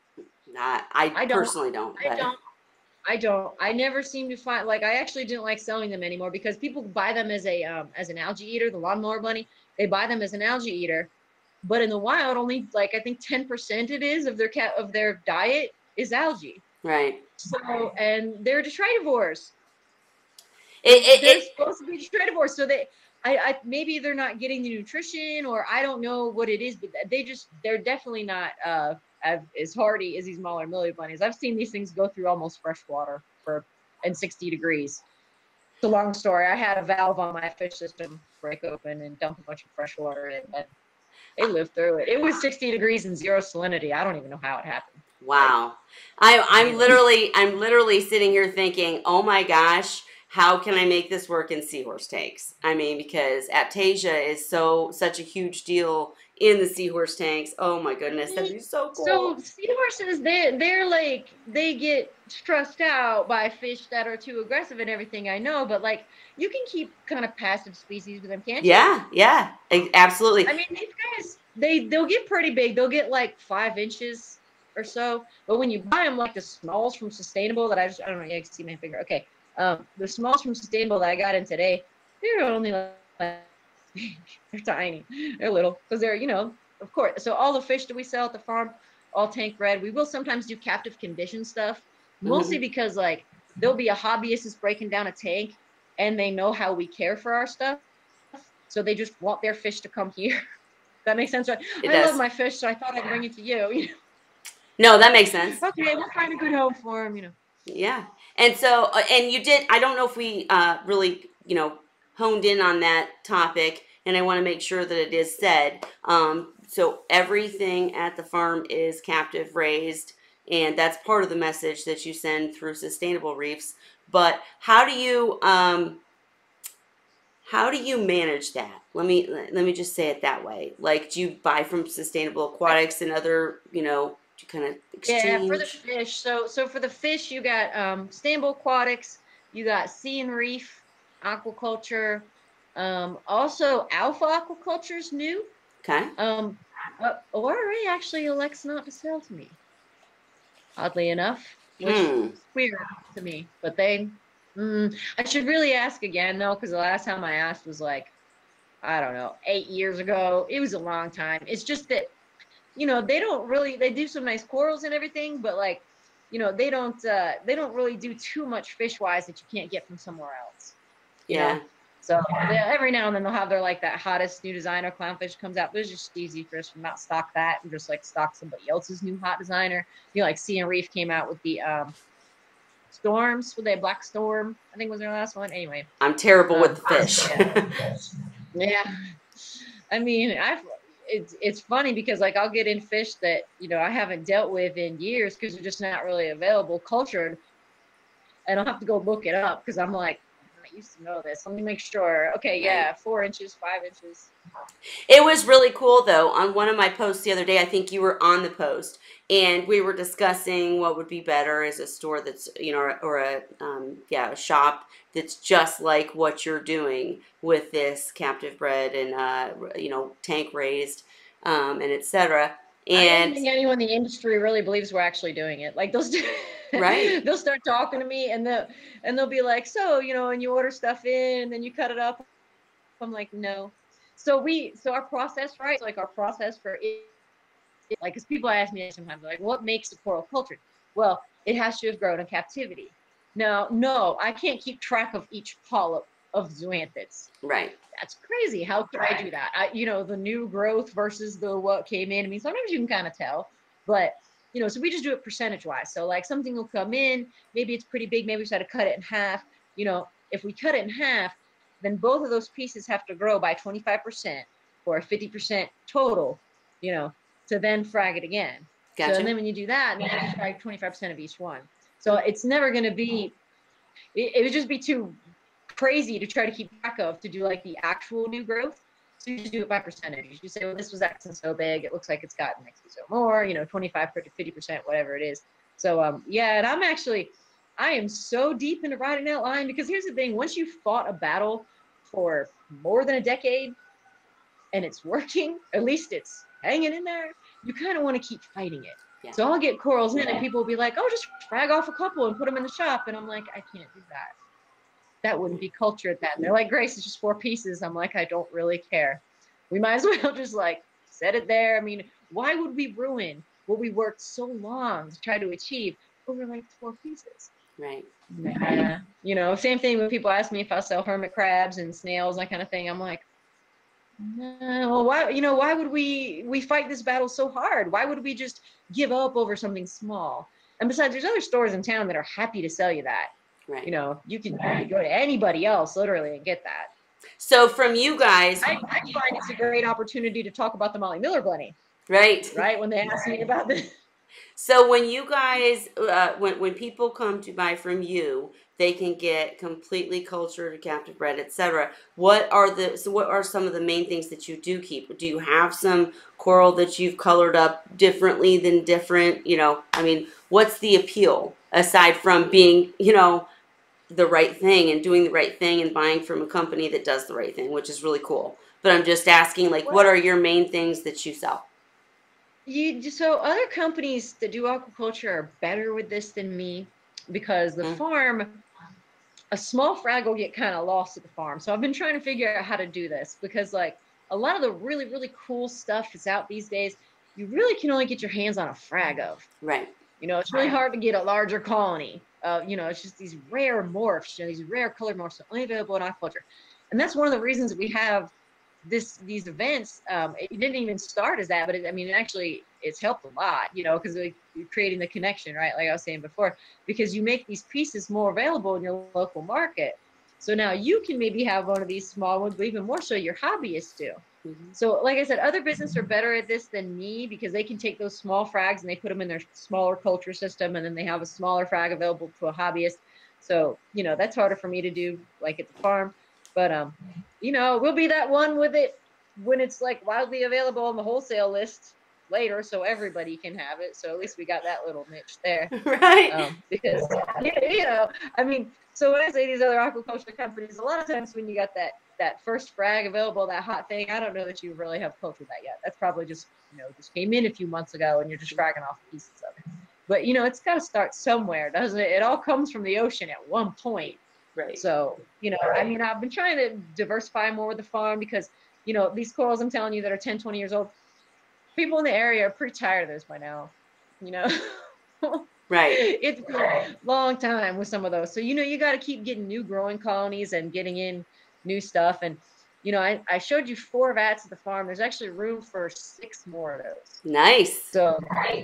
I personally don't. I don't. I never seem to find, like, I actually didn't like selling them anymore because people buy them as an algae eater, the lawnmower blenny. They buy them as an algae eater, but in the wild, only like I think 10% it is of their diet is algae. Right. So, and they're detritivores. They're supposed to be detritivores. So I maybe they're not getting the nutrition, or I don't know what it is, but they're definitely not as hardy as these Molly Miller bunnies. I've seen these things go through almost fresh water and 60 degrees. It's a long story. I had a valve on my fish system break open and dump a bunch of fresh water in, and they lived through it. It was 60 degrees and 0 salinity. I don't even know how it happened. Wow. You know. I'm literally sitting here thinking, oh my gosh, how can I make this work in Seahorse tanks? I mean, because Aptasia is such a huge deal in the Seahorse tanks. Oh my goodness, that'd be so So cool. seahorses, they're like they get stressed out by fish that are too aggressive and everything. I know, but like you can keep kind of passive species with them, can't you? Yeah, yeah, absolutely. I mean, these guys they'll get pretty big. They'll get like 5 inches or so. But when you buy them, like the smalls from Sustainable that I don't know, yeah, you can see my finger. Okay, the smalls from Sustainable that I got in today, they're only like they're tiny. They're little because they're of course. So all the fish that we sell at the farm, all tank bred. We will sometimes do captive condition stuff, mostly Hmm. because like there'll be a hobbyist that's breaking down a tank and they know how we care for our stuff. So they just want their fish to come here. That makes sense, right? It I love does. my fish, so I thought I'd bring it to you. No, that makes sense. Okay, we'll find a good home for him. Yeah. And so, and you did, I don't know if we really, honed in on that topic, and I want to make sure that it is said. So everything at the farm is captive raised, and that's part of the message that you send through Sustainable Reefs. But how do you manage that? Let me just say it that way. Like, do you buy from Sustainable Aquatics and other, do you kind of Yeah, for the exchange? fish. So for the fish, you got Sustainable Aquatics, you got Sea and Reef Aquaculture. Also Alpha Aquaculture is new. Okay. Um, but ORA actually elects not to sell to me, oddly enough, which Hmm. is weird to me. But I should really ask again though, because the last time I asked was like, I don't know, 8 years ago. It was a long time. It's just that, they do some nice corals and everything, but like, they don't really do too much fish wise that you can't get from somewhere else, you know? Yeah. So every now and then they'll have their like that hottest new designer clownfish comes out, but it's just easy for us to not stock that and just like stock somebody else's new hot designer. Like Sea and Reef came out with the storms with a black storm, I think was their last one. Anyway, I'm terrible with the fish. yeah, yeah. I mean, it's funny because like I'll get in fish that I haven't dealt with in years because they're just not really available cultured, and I'll have to go look it up because I'm like, I used to know this. Let me make sure. Okay, Right. yeah, 4 inches, 5 inches. It was really cool though. On one of my posts the other day, I think you were on the post, and we were discussing what would be better as a store that's or a shop that's just like what you're doing with this captive bred and tank raised and etc. I don't And think anyone in the industry really believes we're actually doing it. Like those, right, they'll start talking to me and they'll be like, so and you order stuff in, and then you cut it up. I'm like, no. So our process, right? Like our process for it, like, because people ask me sometimes, like, what makes a coral cultured? Well, it has to have grown in captivity. Now, no, I can't keep track of each polyp of zoanthids. right, That's crazy. How could I do that? The new growth versus the what came in. I mean, sometimes you can kind of tell, but so we just do it percentage wise. So like something will come in, maybe it's pretty big, maybe we try to cut it in half. If we cut it in half, then both of those pieces have to grow by 25% or 50% total, to then frag it again. So and gotcha. then when you do that, then you frag 25% of each one. So it's never going to be. It would just be too crazy to try to keep track of to do like the actual new growth. So you just do it by percentage. You say, well, this was X and so big. It looks like it's gotten X and so more, 25, 50%, whatever it is. So, yeah, and I am so deep into riding that line because here's the thing. Once you've fought a battle for more than a decade and it's working, at least it's hanging in there, you kind of want to keep fighting it. Yeah. So I'll get corals in and people will be like, oh, just frag off a couple and put them in the shop. And I'm like, I can't do that. That wouldn't be cultured then. They're like, Grace, it's just 4 pieces. I'm like, I don't really care. We might as well just like set it there. I mean, why would we ruin what we worked so long to try to achieve over like 4 pieces? Right. Same thing when people ask me if I sell hermit crabs and snails, that kind of thing. I'm like, no, why would we fight this battle so hard? Why would we just give up over something small? And besides, there's other stores in town that are happy to sell you that. Right. You can go to anybody else literally and get that. So from you guys, I find it's a great opportunity to talk about the Molly Miller Bunny, right? right? When they ask me about this. So when you guys, when people come to buy from you, they can get completely cultured, captive bred, etc. What are some of the main things that you do keep? Do you have some coral that you've colored up differently than different? I mean, what's the appeal aside from being, the right thing and doing the right thing and buying from a company that does the right thing, which is really cool. But I'm just asking, like, what Well, are your main things that you sell? so other companies that do aquaculture are better with this than me because the Mm, farm, a small frag will get kind of lost at the farm. So I've been trying to figure out how to do this because like a lot of the really, really cool stuff that's out these days, you really can only get your hands on a frag of. right. It's really hard to get a larger colony. It's just these rare morphs, these rare colored morphs are only available in aquaculture. And that's one of the reasons we have these events. It didn't even start as that, but actually it's helped a lot, because you're creating the connection, right? Like I was saying before, because you make these pieces more available in your local market. So now you can maybe have one of these small ones, but even more so your hobbyists do. Mhm. So, like I said, other businesses are better at this than me because they can take those small frags and they put them in their smaller culture system, and then they have a smaller frag available to a hobbyist. So, that's harder for me to do, like at the farm. But we'll be that one with it when it's like widely available on the wholesale list later, so everybody can have it. So at least we got that little niche there. Right. Because so when I say these other aquaculture companies, a lot of times when you got that first frag available, that hot thing, I don't know that you really have cultured that yet. That's probably just came in a few months ago and you're just fragging off pieces of it. But it's got to start somewhere, doesn't it? It all comes from the ocean at one point. Right. So, I've been trying to diversify more with the farm because, these corals I'm telling you that are 10, 20 years old, people in the area are pretty tired of this by now. You know, Right. it's been a long time with some of those. So, you got to keep getting new growing colonies and getting in new stuff. And, I showed you 4 vats at the farm. There's actually room for 6 more of those. Nice. So,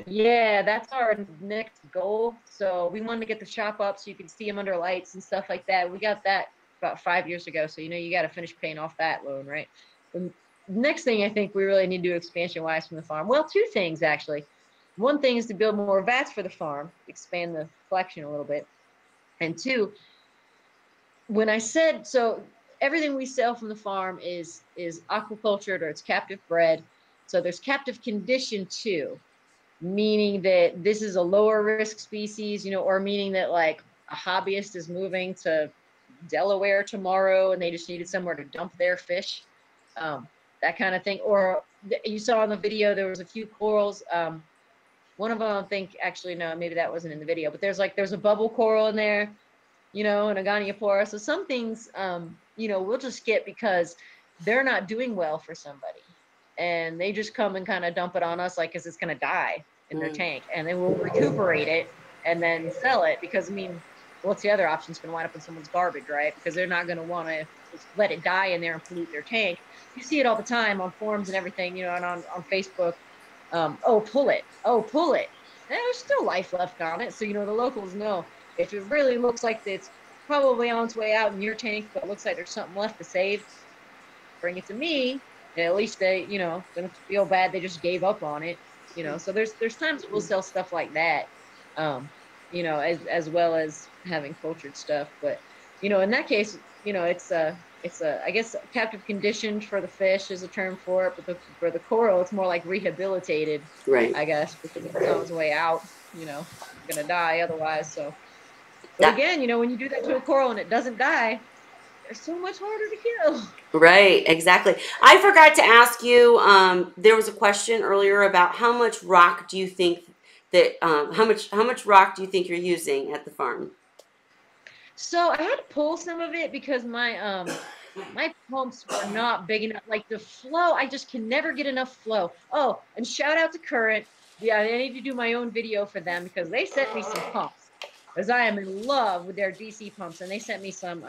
yeah, that's our next goal. So we wanted to get the shop up so you can see them under lights and stuff like that. We got that about 5 years ago. So, you got to finish paying off that loan, right? The next thing I think we really need to do expansion wise from the farm. Well, 2 things actually. One thing is to build more vats for the farm, expand the collection a little bit. And 2, when I said, so everything we sell from the farm is aquacultured or it's captive bred. So there's captive condition too, meaning that this is a lower risk species, or meaning that like a hobbyist is moving to Delaware tomorrow and they just needed somewhere to dump their fish, that kind of thing. Or you saw in the video, there was a few corals. One of them, I think, actually, no, maybe that wasn't in the video, but there's a bubble coral in there, and a goniopora. So some things, we'll just skip because they're not doing well for somebody. And they just come and kind of dump it on us like, because it's going to die in their Mm. tank. And then we'll recuperate it and then sell it because, what's the other option? It's going to wind up in someone's garbage, right? Because they're not going to want to let it die in there and pollute their tank. You see it all the time on forums and everything, and on Facebook. Oh, pull it. Oh, pull it. And there's still life left on it. So, the locals know if it really looks like it's probably on its way out in your tank, but it looks like there's something left to save, bring it to me. And at least they, don't feel bad. They just gave up on it. So there's times we'll sell stuff like that, as well as having cultured stuff. But, in that case, it's I guess captive conditioned for the fish is a term for it, but for the coral, it's more like rehabilitated, Right. I guess, because it's on its way out, gonna die otherwise. So, but That again, when you do that to a coral and it doesn't die, they're so much harder to kill. right, exactly. I forgot to ask you, there was a question earlier about how much rock do you think how much rock do you think you're using at the farm? So I had to pull some of it because my pumps were not big enough. Like the flow, I just can never get enough flow. Oh, and shout out to Current. Yeah, I need to do my own video for them because they sent me some pumps. Because I am in love with their DC pumps, and they sent me some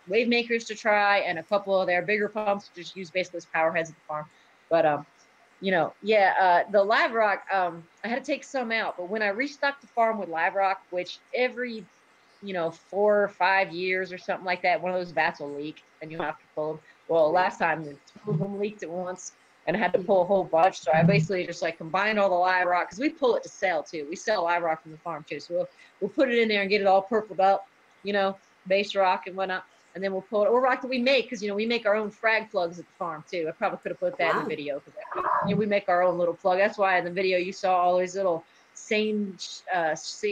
wave makers to try and a couple of their bigger pumps, just use basically as power heads at the farm. But the live rock, I had to take some out. But when I restocked the farm with live rock, which every 4 or 5 years or something like that, one of those vats will leak and you'll have to pull them. Well, last time 2 of them leaked at once. and I had to pull a whole bunch. So I basically just like combined all the live rock, because we pull it to sell too. We sell live rock from the farm too. So we'll put it in there and get it all purpled up, you know, base rock and whatnot. And then we'll pull it, or rock that we make, because, you know, we make our own frag plugs at the farm too. I probably could have put that in the video, because, you know, we make our own little plug. That's why in the video you saw all these little same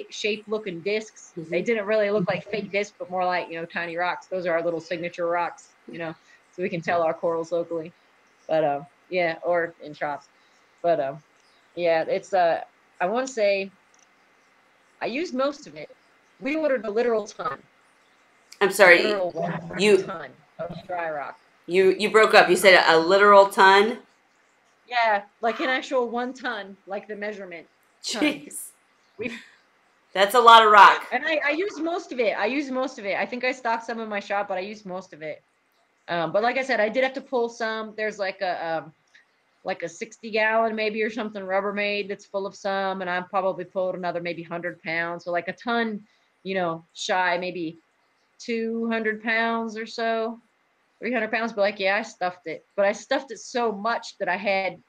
shape looking discs. They didn't really look like fake discs, but more like, you know, tiny rocks. Those are our little signature rocks, you know, so we can tell our corals locally. But yeah, or in shops. But yeah, it's I want to say I used most of it. We ordered a literal ton. I'm sorry. A literal ton of dry rock. You broke up. You said a literal ton? Yeah, like an actual 1 ton, like the measurement. Jeez. That's a lot of rock. And I used most of it. I think I stocked some in my shop, but I used most of it. But like I said, I did have to pull some. There's like a 60-gallon maybe or something Rubbermaid that's full of some, and I probably pulled another maybe 100 pounds. So like a ton, you know, shy, maybe 200 pounds or so, 300 pounds. But like, yeah, I stuffed it. But I stuffed it so much that I had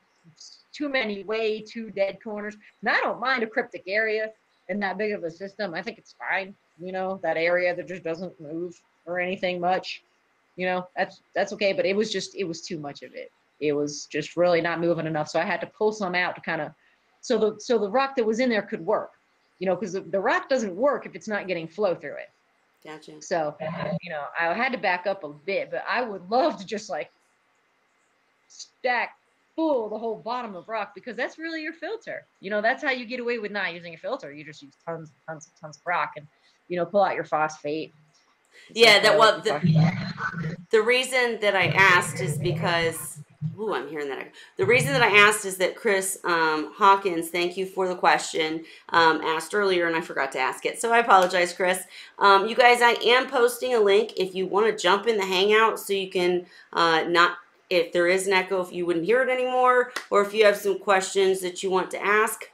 too many way too dead corners. And I don't mind a cryptic area in that big of a system. I think it's fine. You know, that area that just doesn't move or anything much. You know, that's okay. But it was too much of it. It was just really not moving enough. So I had to pull some out to kind of, so the rock that was in there could work, you know, because the rock doesn't work if it's not getting flow through it. Gotcha. So, you know, I had to back up a bit, but I would love to just like stack full the whole bottom of rock, because that's really your filter. You know, that's how you get away with not using a filter. You just use tons and tons and tons of rock, and, you know, pull out your phosphate. Yeah, the reason that I asked is because, ooh, I'm hearing that. The reason that I asked is that Chris Hawkins, thank you for the question, asked earlier, and I forgot to ask it. So I apologize, Chris. You guys, I am posting a link if you want to jump in the Hangout, so you can not, if there is an echo, if you wouldn't hear it anymore, or if you have some questions that you want to ask.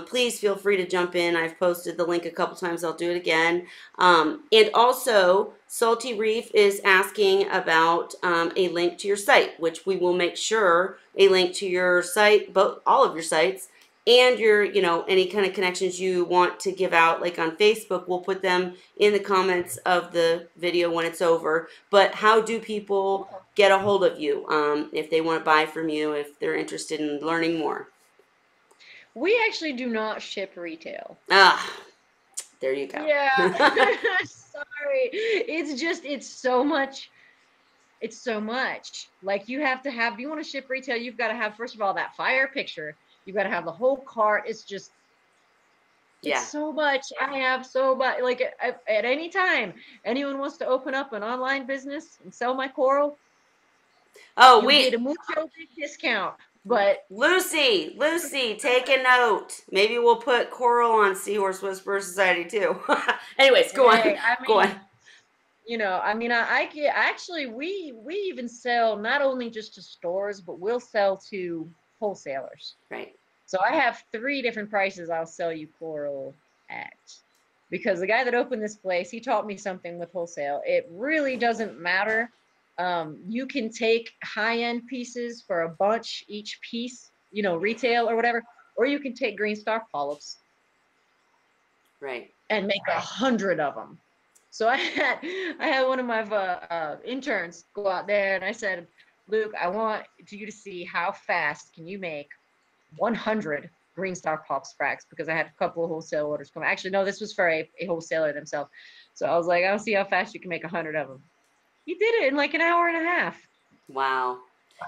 Please feel free to jump in. I've posted the link a couple times. I'll do it again. And also, Salty Reef is asking about a link to your site, which we will make sure a link to your site, all of your sites, and your, you know, any kind of connections you want to give out, like on Facebook. We'll put them in the comments of the video when it's over. But how do people get a hold of you if they want to buy from you, if they're interested in learning more? We actually do not ship retail. Ah, there you go. Yeah. Sorry. It's so much. It's so much. Like, you have to have, if you want to ship retail, you've got to have, first of all, that fire picture. You've got to have the whole cart. It's just, it's so much. I have so much. Like, at any time, anyone wants to open up an online business and sell my coral, you get a mucho big discount. But Lucy, take a note. Maybe we'll put coral on Seahorse Whisperer Society too. Anyways, go on. Go on. You know, I mean, we even sell not only just to stores, but we'll sell to wholesalers. Right. So I have 3 different prices I'll sell you coral at. Because the guy that opened this place, he taught me something with wholesale. It really doesn't matter. You can take high-end pieces for a bunch each piece, you know, retail or whatever, or you can take green star polyps, right, and make 100 of them. So I had one of my interns go out there, and I said, Luke, I want you to see how fast can you make 100 green star polyps frags, because I had a couple of wholesale orders come. Actually, no, this was for a wholesaler themselves. So I was like, I'll see how fast you can make 100 of them. He did it in like an hour and a half. Wow.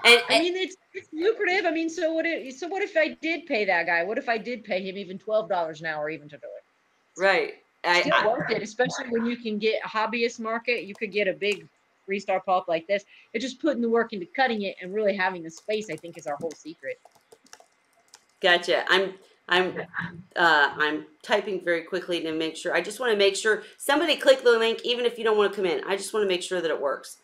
And I mean, it's lucrative. I mean, so what if I did pay that guy? What if I did pay him even $12 an hour even to do it? Right. Still worth it, especially when you can get a hobbyist market. You could get a big 3-star pulp like this. It's just putting the work into cutting it and really having the space, I think, is our whole secret. Gotcha. I'm typing very quickly to make sure. I just want to make sure somebody click the link, even if you don't want to come in. I just want to make sure that it works.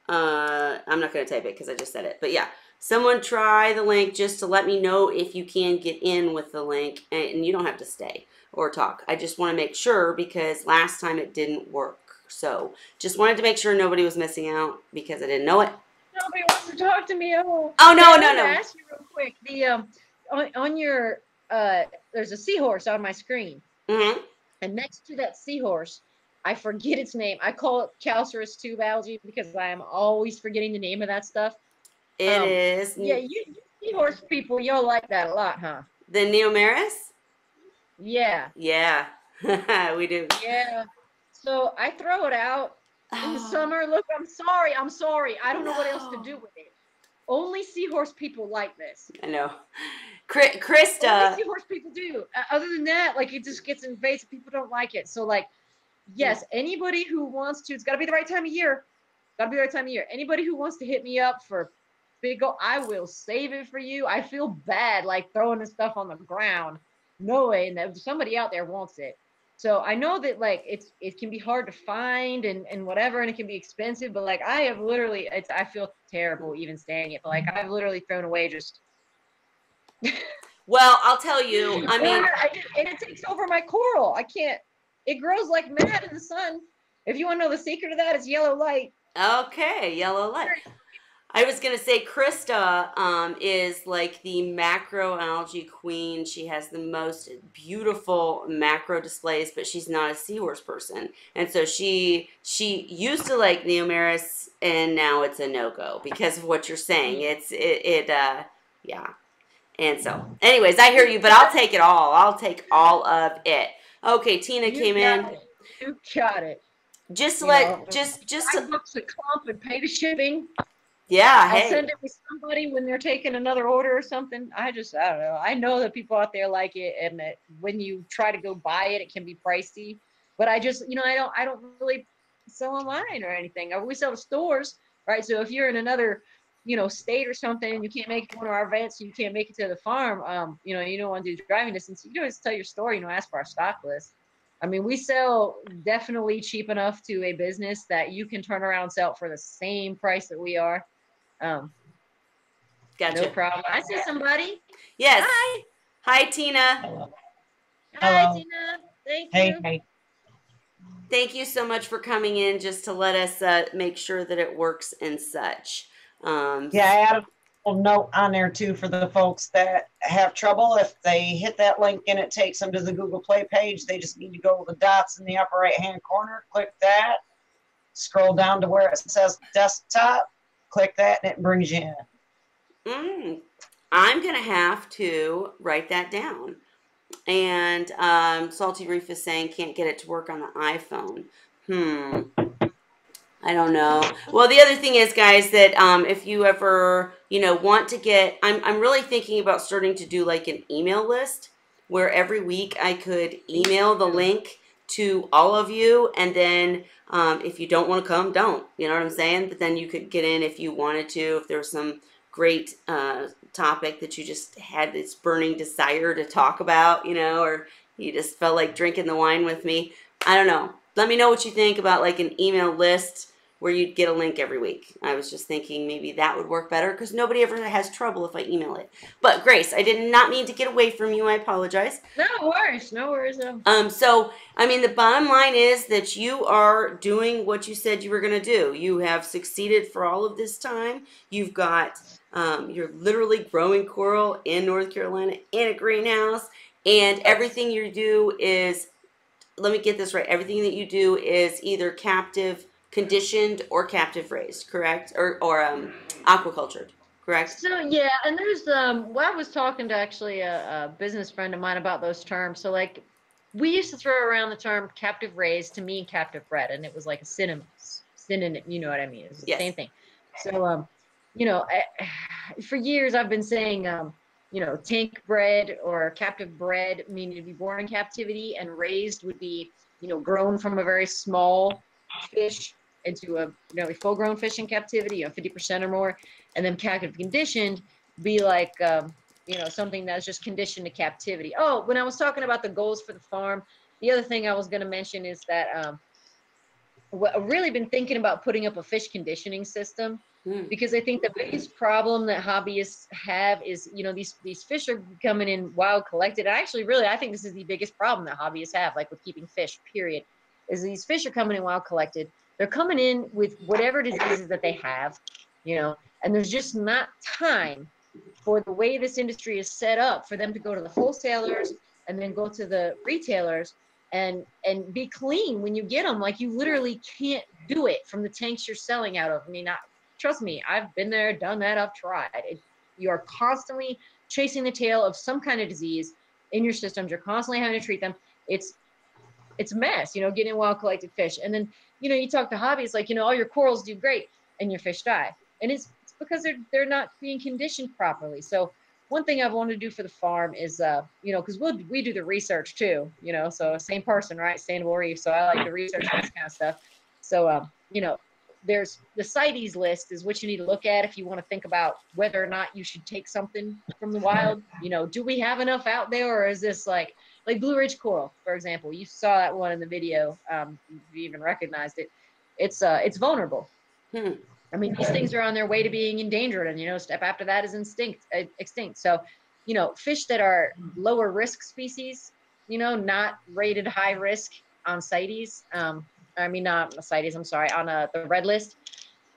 I'm not going to type it because I just said it. But yeah, someone try the link just to let me know if you can get in with the link, and you don't have to stay or talk. I just want to make sure, because last time it didn't work. So just wanted to make sure nobody was missing out because I didn't know it. Nobody wants to talk to me. Oh, Oh, no, hey, no, I want no. to ask you real quick. The on your there's a seahorse on my screen, Mm-hmm. and next to that seahorse, I forget its name. I call it Calcareous tube algae because I am always forgetting the name of that stuff. It is Yeah, you seahorse people, y'all like that a lot, huh? the Neomeris? Yeah, Yeah, we do. yeah. So I throw it out in the Oh, summer. Look, I'm sorry. I'm sorry. I don't know what else to no. do with it. Only seahorse people like this. I know. Only Krista. seahorse people do. Other than that, like it just gets invasive. People don't like it. So like, yes, anybody who wants to, it's got to be the right time of year. Got to be the right time of year. Anybody who wants to hit me up for big goal, I will save it for you. I feel bad like throwing this stuff on the ground, knowing that somebody out there wants it. So I know that like it can be hard to find and whatever, and it can be expensive. But like I have literally, I feel terrible even saying it. But like I've literally thrown away just. Well, I'll tell you. I mean, And it takes over my coral. I can't. It grows like mad in the sun. If you want to know the secret of that, it's yellow light. okay, yellow light. I was gonna say Krista is like the macroalgae queen. She has the most beautiful macro displays, but she's not a seahorse person, and so she used to like Neomeris, and now it's a no go because of what you're saying. Yeah. And so, anyways, I hear you, but I'll take it all. I'll take all of it. Okay, Tina You came got in. it. You got it. Just to You know, just to, $5 a clump and pay the shipping. yeah, I'll hey. send it with somebody when they're taking another order or something. I don't know. I know that people out there like it, and that when you try to go buy it, it can be pricey. But I just, I don't really sell online or anything. We sell to stores, right? So if you're in another, state or something, and you can't make it to one of our events, you can't make it to the farm, you don't want to do driving distance, you can always tell your store, ask for our stock list. I mean, we sell definitely cheap enough to a business that you can turn around and sell it for the same price that we are. Um, no Gotcha. problem. I see somebody. Yes. Hi. Hi, Tina. Hello. Hi, Hello. Tina. Thank Hey, you. hey. Thank you so much for coming in just to let us make sure that it works and such. Yeah, I added a little note on there too for the folks that have trouble. If they hit that link and it takes them to the Google Play page, they just need to go to the dots in the upper right-hand corner, click that, scroll down to where it says desktop, click that, and it brings you in. I'm going to have to write that down. And Salty Reef is saying can't get it to work on the iPhone. I don't know. Well, the other thing is, guys, that if you ever, want to get, I'm really thinking about starting to do like an email list where every week I could email the link to all of you, and then if you don't want to come, don't. You know what I'm saying? But then you could get in if you wanted to, if there was some great topic that you just had this burning desire to talk about, or you just felt like drinking the wine with me. I don't know. Let me know what you think about like an email list where you'd get a link every week. I was just thinking maybe that would work better because nobody ever has trouble if I email it. But Grace, I did not mean to get away from you. I apologize. No worries. No worries. So, I mean, the bottom line is that you are doing what you said you were going to do. You have succeeded for all of this time. You've got, you're literally growing coral in North Carolina in a greenhouse, and everything you do is, let me get this right, everything that you do is either captive conditioned or captive raised, correct? Or aquacultured, correct? So yeah, and there's well, I was talking to actually a business friend of mine about those terms. So like we used to throw around the term captive raised to mean captive bred, and it was like a synonym, you know what I mean? It's the Yes. same thing. So for years I've been saying tank bred or captive bred, meaning to be born in captivity, and raised would be, grown from a very small fish into a full grown fish in captivity, 50% or more, and then captive conditioned be like, something that's just conditioned to captivity. Oh, when I was talking about the goals for the farm, the other thing I was going to mention is that I've really been thinking about putting up a fish conditioning system. Because I think the biggest problem that hobbyists have is, these fish are coming in wild collected. Actually, really, I think this is the biggest problem that hobbyists have, like with keeping fish, period, is these fish are coming in wild collected. They're coming in with whatever diseases that they have. you know, and there's just not time for the way this industry is set up for them to go to the wholesalers and then go to the retailers and be clean when you get them. Like, you literally can't do it from the tanks you're selling out of. I mean, trust me, I've been there, done that, I've tried it. You're constantly chasing the tail of some kind of disease in your systems. You're constantly having to treat them. It's a mess, you know, getting wild collected fish. And then, you know, you talk to hobbyists, like, you know, all your corals do great and your fish die. And it's because they're not being conditioned properly. So one thing I've wanted to do for the farm is, you know, because we do the research too, you know, so same person, right? Sustainable Reef. So I like to research this kind of stuff. So, you know, there's the CITES list is what you need to look at if you want to think about whether or not you should take something from the wild. You know, do we have enough out there, or is this like Blue Ridge coral, for example? You saw that one in the video. You even recognized it. It's vulnerable. I mean, these things are on their way to being endangered, and, you know, step after that is extinct. So, you know, fish that are lower risk species, you know, not rated high risk on CITES. I mean, not CITES, I'm sorry, on the red list.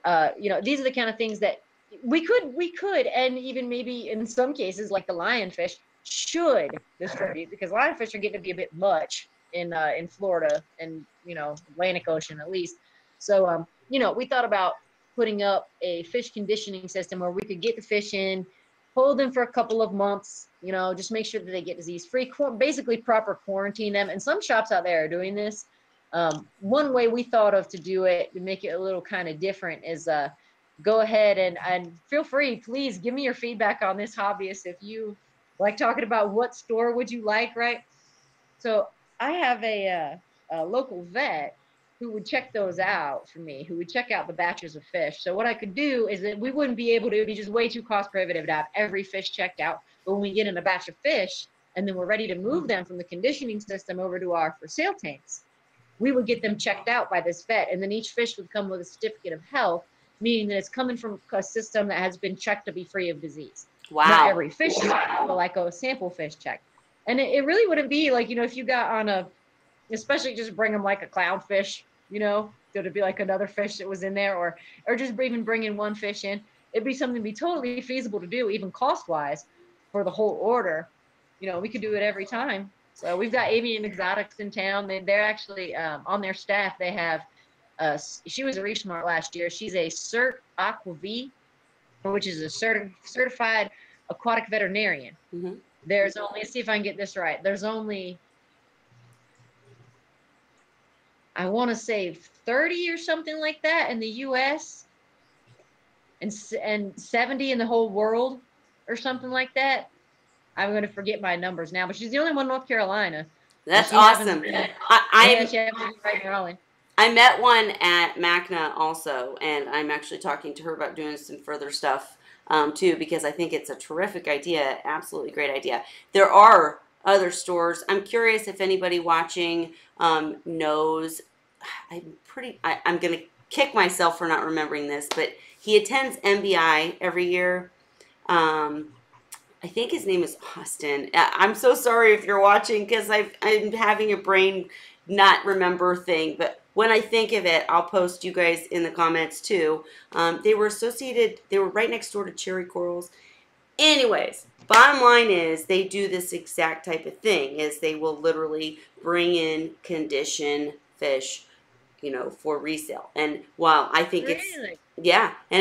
You know, these are the kind of things that we could, and even maybe in some cases, like the lionfish, should distribute, because lionfish are getting to be a bit much in Florida and, you know, Atlantic Ocean at least. So, you know, we thought about putting up a fish conditioning system where we could get the fish in, hold them for a couple of months, you know, just make sure that they get disease free, basically proper quarantine them. And some shops out there are doing this. One way we thought of to do it, to make it a little kind of different, is go ahead and feel free, please give me your feedback on this, hobbyist, if you like talking about what store would you like, right? So I have a local vet who would check those out for me, who would check out the batches of fish. So what I could do is that we wouldn't be able to, it'd be just way too cost prohibitive to have every fish checked out. But when we get in a batch of fish and then we're ready to move them from the conditioning system over to our for sale tanks, we would get them checked out by this vet. And then each fish would come with a certificate of health, meaning that it's coming from a system that has been checked to be free of disease. Wow. Not every fish check, but like a sample fish check. And it really wouldn't be like, you know, if you got on especially just bring them like a clownfish, you know, it'd be like another fish that was in there, or just even bringing one fish in. It'd be something to be totally feasible to do, even cost wise, for the whole order. You know, we could do it every time. So we've got Avian Exotics in town. They're actually on their staff. They have, she was a Reef Smart last year. She's a Cert Aqua V, which is a certified aquatic veterinarian. Mm-hmm. There's only, let's see if I can get this right. There's only, I want to say 30 or something like that in the U.S. and 70 in the whole world or something like that. I'm going to forget my numbers now, but she's the only one in North Carolina. That's awesome. I met one at MACNA also, and I'm actually talking to her about doing some further stuff too, because I think it's a terrific idea, absolutely great idea. There are other stores. I'm curious if anybody watching knows. I'm going to kick myself for not remembering this, but he attends MBI every year. I think his name is Austin. I'm so sorry if you're watching, because I'm having a brain not remember thing, but when I think of it, I'll post you guys in the comments too. They were right next door to cherry corals. Anyways, bottom line is they do this exact type of thing, is they will literally bring in conditioned fish, you know, for resale. And while I think and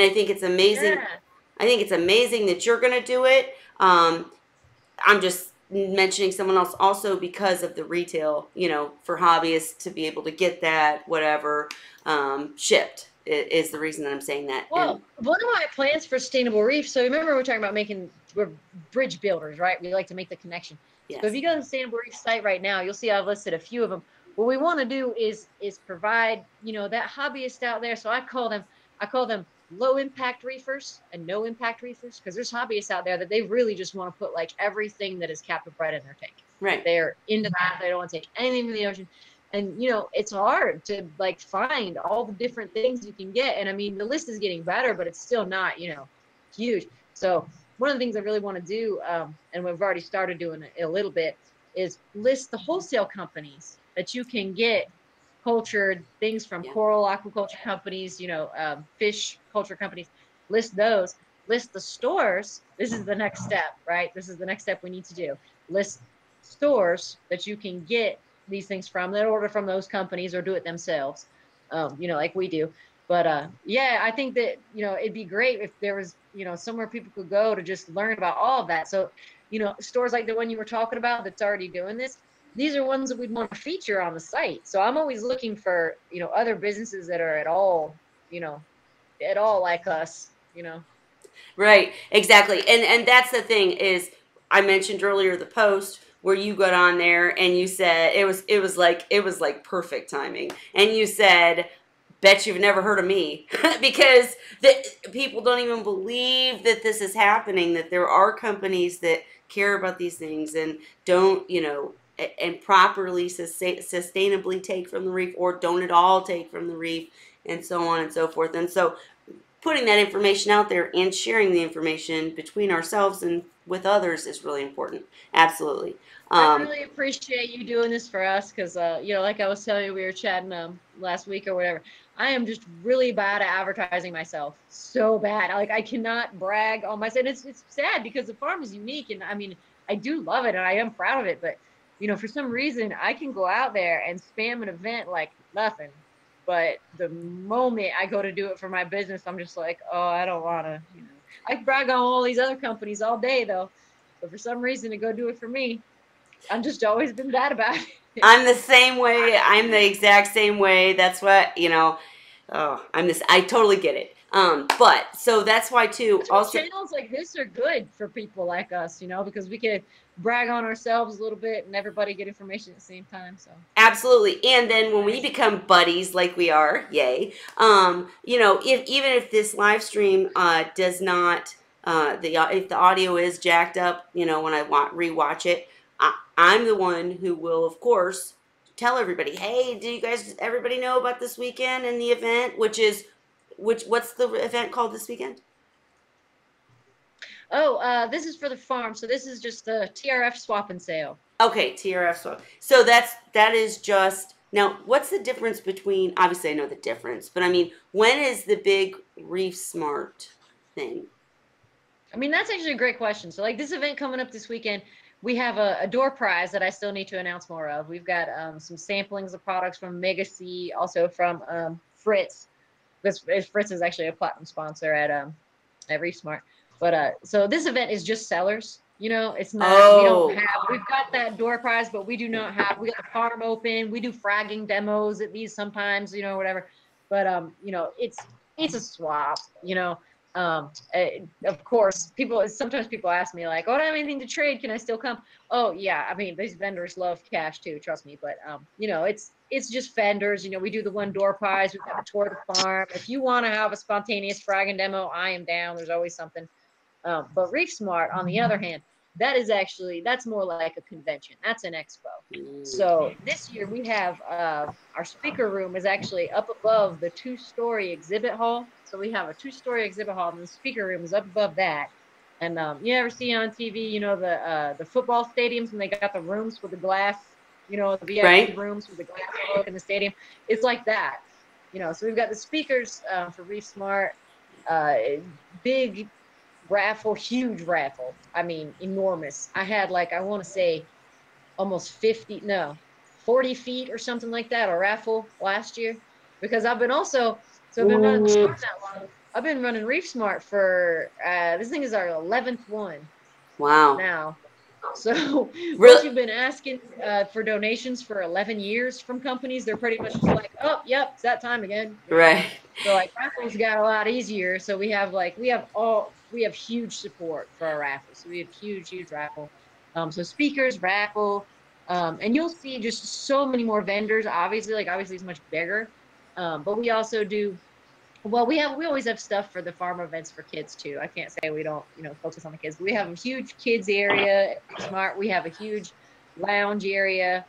I think it's amazing. Yeah. I think it's amazing that you're going to do it. I'm just mentioning someone else also because of the retail, you know, for hobbyists to be able to get that, whatever, shipped is the reason that I'm saying that. Well, one of my plans for Sustainable Reef, so remember we're talking about we're bridge builders, right? We like to make the connection. Yes. So if you go to the Sustainable Reef site right now, you'll see I've listed a few of them. What we want to do is provide, you know, that hobbyist out there. So I call them low impact reefers and no impact reefers, because there's hobbyists out there that they really just want to put like everything that is captive bred in their tank. Right. They're into that. They don't want to take anything from the ocean. And, you know, it's hard to like find all the different things you can get. And I mean, the list is getting better, but it's still not, you know, huge. So one of the things I really want to do, and we've already started doing it a little bit, is list the wholesale companies that you can get cultured things from, coral aquaculture companies, you know, fish culture companies, list those, list the stores. This is the next step, right? This is the next step we need to do. List stores that you can get these things from, that order from those companies or do it themselves, like we do. But yeah, I think that, it'd be great if there was, somewhere people could go to just learn about all of that. So, stores like the one you were talking about that's already doing this, these are ones that we'd want to feature on the site. So I'm always looking for, other businesses that are at all like us. Right, exactly. And that's the thing is, I mentioned earlier the post where you got on there and you said it was like perfect timing. And you said, bet you've never heard of me because people don't even believe that this is happening, that there are companies that care about these things and don't, and properly sustainably take from the reef, or don't at all take from the reef, and so on and so forth. And so putting that information out there and sharing the information between ourselves and with others is really important. Absolutely. I really appreciate you doing this for us because, like I was telling you, we were chatting last week or whatever. I am just really bad at advertising myself. So bad. Like, I cannot brag on myself. It's sad because the farm is unique. And I mean, I do love it and I am proud of it. But, for some reason, I can go out there and spam an event like nothing. But the moment I go to do it for my business, I'm just like, oh, I don't want to, I can brag on all these other companies all day, though. But for some reason, to go do it for me, I've just always been bad about it. I'm the same way. I'm the exact same way. That's what, I totally get it. But so that's why too, also channels like this are good for people like us, because we can brag on ourselves a little bit and everybody get information at the same time. So absolutely. And then when we become buddies like we are, yay, if this live stream does not, if the audio is jacked up, when I rewatch it, I'm the one who will, of course, tell everybody, hey, everybody know about this weekend and the event, what's the event called this weekend? Oh, this is for the farm. So this is just the TRF swap and sale. Okay, TRF swap. So that is just, now, what's the difference between, obviously I know the difference, but I mean, when is the big Reef Smart thing? I mean, that's actually a great question. So like this event coming up this weekend, we have a door prize that I still need to announce more of. We've got some samplings of products from Mega C, also from Fritz. Fritz is actually a platinum sponsor at Reef Smart. But so this event is just sellers. It's not. We don't have. We've got that door prize, but we do not have. We got the farm open. We do fragging demos at these sometimes. Whatever. But it's a swap. Of course, sometimes people ask me like, "Oh, I don't have anything to trade. Can I still come?" Oh yeah, I mean these vendors love cash too. Trust me. But it's just vendors. We do the one door prize. We've got a tour of the farm. If you want to have a spontaneous fragging demo, I am down. There's always something. But Reef Smart, on the other hand, that's more like a convention. That's an expo. So this year we have our speaker room is actually up above the 2-story exhibit hall. So we have a 2-story exhibit hall, and the speaker room is up above that. And you ever see on TV, the football stadiums when they got the rooms with the glass, the VIP right. rooms with the glass look in the stadium? It's like that. So we've got the speakers for Reef Smart, big raffle, huge raffle. I mean, enormous. I had I want to say almost 40 feet or something like that, a raffle last year, because I've been running Smart that long. I've been running Reef Smart for, this thing is our 11th one. Wow. Now. So really? Once you've been asking for donations for 11 years from companies, they're pretty much just like, oh, yep, it's that time again. Right. So raffles got a lot easier. So we have huge support for our raffles. So we have huge raffle. So speakers, raffle, and you'll see just so many more vendors. Obviously it's much bigger. But we also do. Well, we always have stuff for the farm events for kids too. I can't say we don't, focus on the kids. But we have a huge kids area at Smart. We have a huge lounge area.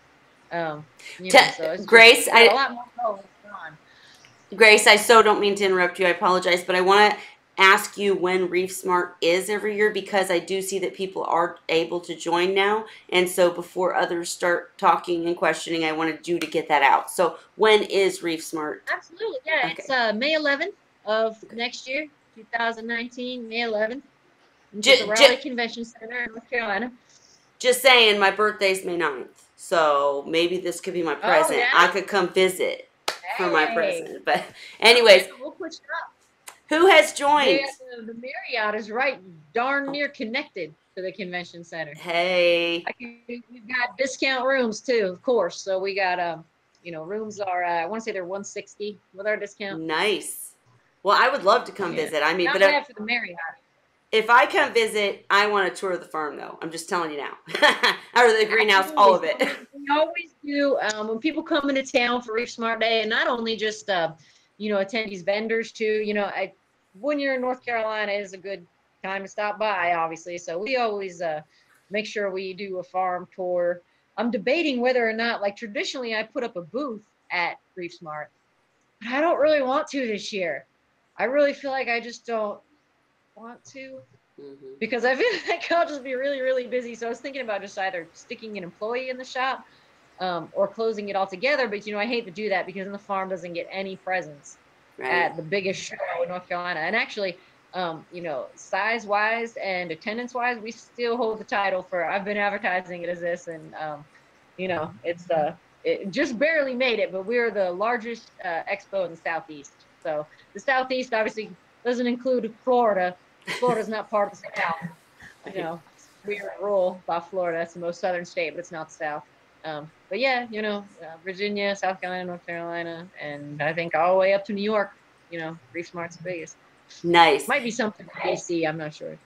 So it's Grace, a lot more going on. Grace, I so don't mean to interrupt you. I apologize, but I want to ask you when Reef Smart is every year, because I do see that people are able to join now. And so before others start talking and questioning, I wanted you to get that out. So when is Reef Smart? Absolutely. Yeah. Okay. It's May 11th of next year. 2019, May 11th. At J- the Raleigh j- Convention Center in North Carolina. just saying, my birthday's May 9th, so maybe this could be my Oh, present. I yeah? could come visit for my Hey. present. But anyways, Okay, we'll push it up. who has joined? The Marriott is right darn near connected to the convention center. Hey. We've got discount rooms too, of course. So we got rooms are I want to say they're 160 with our discount. Nice. Well, I would love to come visit. I mean, not but bad for the Marriott. if I come visit, I want a tour of the farm, though. I'm just telling you now. Or the greenhouse, Absolutely. all of it. We always do when people come into town for Reef Smart Day, and not only just attend these vendors too. When you're in North Carolina is a good time to stop by, obviously. So we always make sure we do a farm tour. I'm debating whether or not, like traditionally, I put up a booth at Reef Smart, but I don't really want to this year. I really feel like I just don't want to because I feel like I'll just be really, really busy. So I was thinking about just either sticking an employee in the shop or closing it all together. But, I hate to do that because then the farm doesn't get any presence at the biggest show in North Carolina. And actually, size-wise and attendance-wise, we still hold the title for, I've been advertising it as this, and, it just barely made it, but we're the largest expo in the Southeast. So the Southeast obviously doesn't include Florida. Florida's not part of the South. We're rural by Florida. It's the most southern state, but it's not the South. But yeah, Virginia, South Carolina, North Carolina, and I think all the way up to New York, Reef Smart's the biggest. Nice. Might be something for AC, I'm not sure.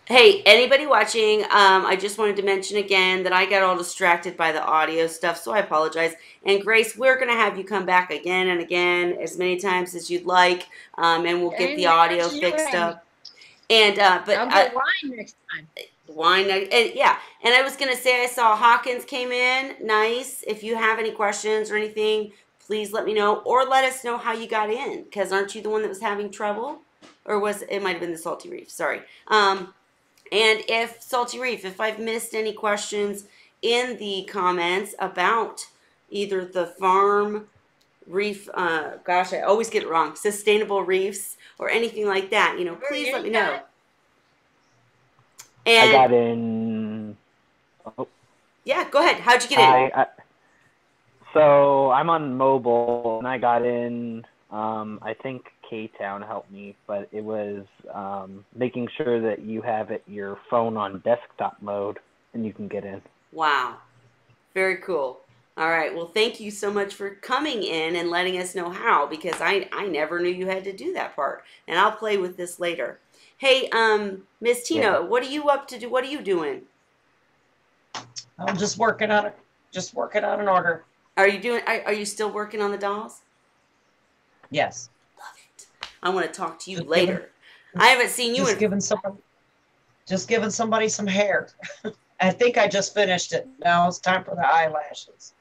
Hey, anybody watching, I just wanted to mention again that I got all distracted by the audio stuff, so I apologize. And Grace, we're going to have you come back again and again, as many times as you'd like, and we'll get the audio fixed up. And but I'll get wine next time. Wine, and yeah. And I was going to say I saw Hawkins came in. Nice. If you have any questions or anything, please let me know, or let us know how you got in, because aren't you the one that was having trouble? Or it might have been the Salty Reef, sorry. And if Salty Reef, if I've missed any questions in the comments about either the farm, reef, gosh, I always get it wrong, sustainable reefs or anything like that, please let me know. And I got in. Oh. Yeah, go ahead. How'd you get in? So I'm on mobile, and I got in. I think K-Town helped me, but it was making sure that you have your phone on desktop mode, and you can get in. Wow. Very cool. All right. Well, thank you so much for coming in and letting us know how, because I never knew you had to do that part. And I'll play with this later. Hey, Miss Tina, what are you up to do? What are you doing? I'm just working on it. Just working on an order. Are you still working on the dolls? Yes. Love it. I want to talk to you later. I haven't seen you just giving somebody some hair. I think I just finished it. Now it's time for the eyelashes.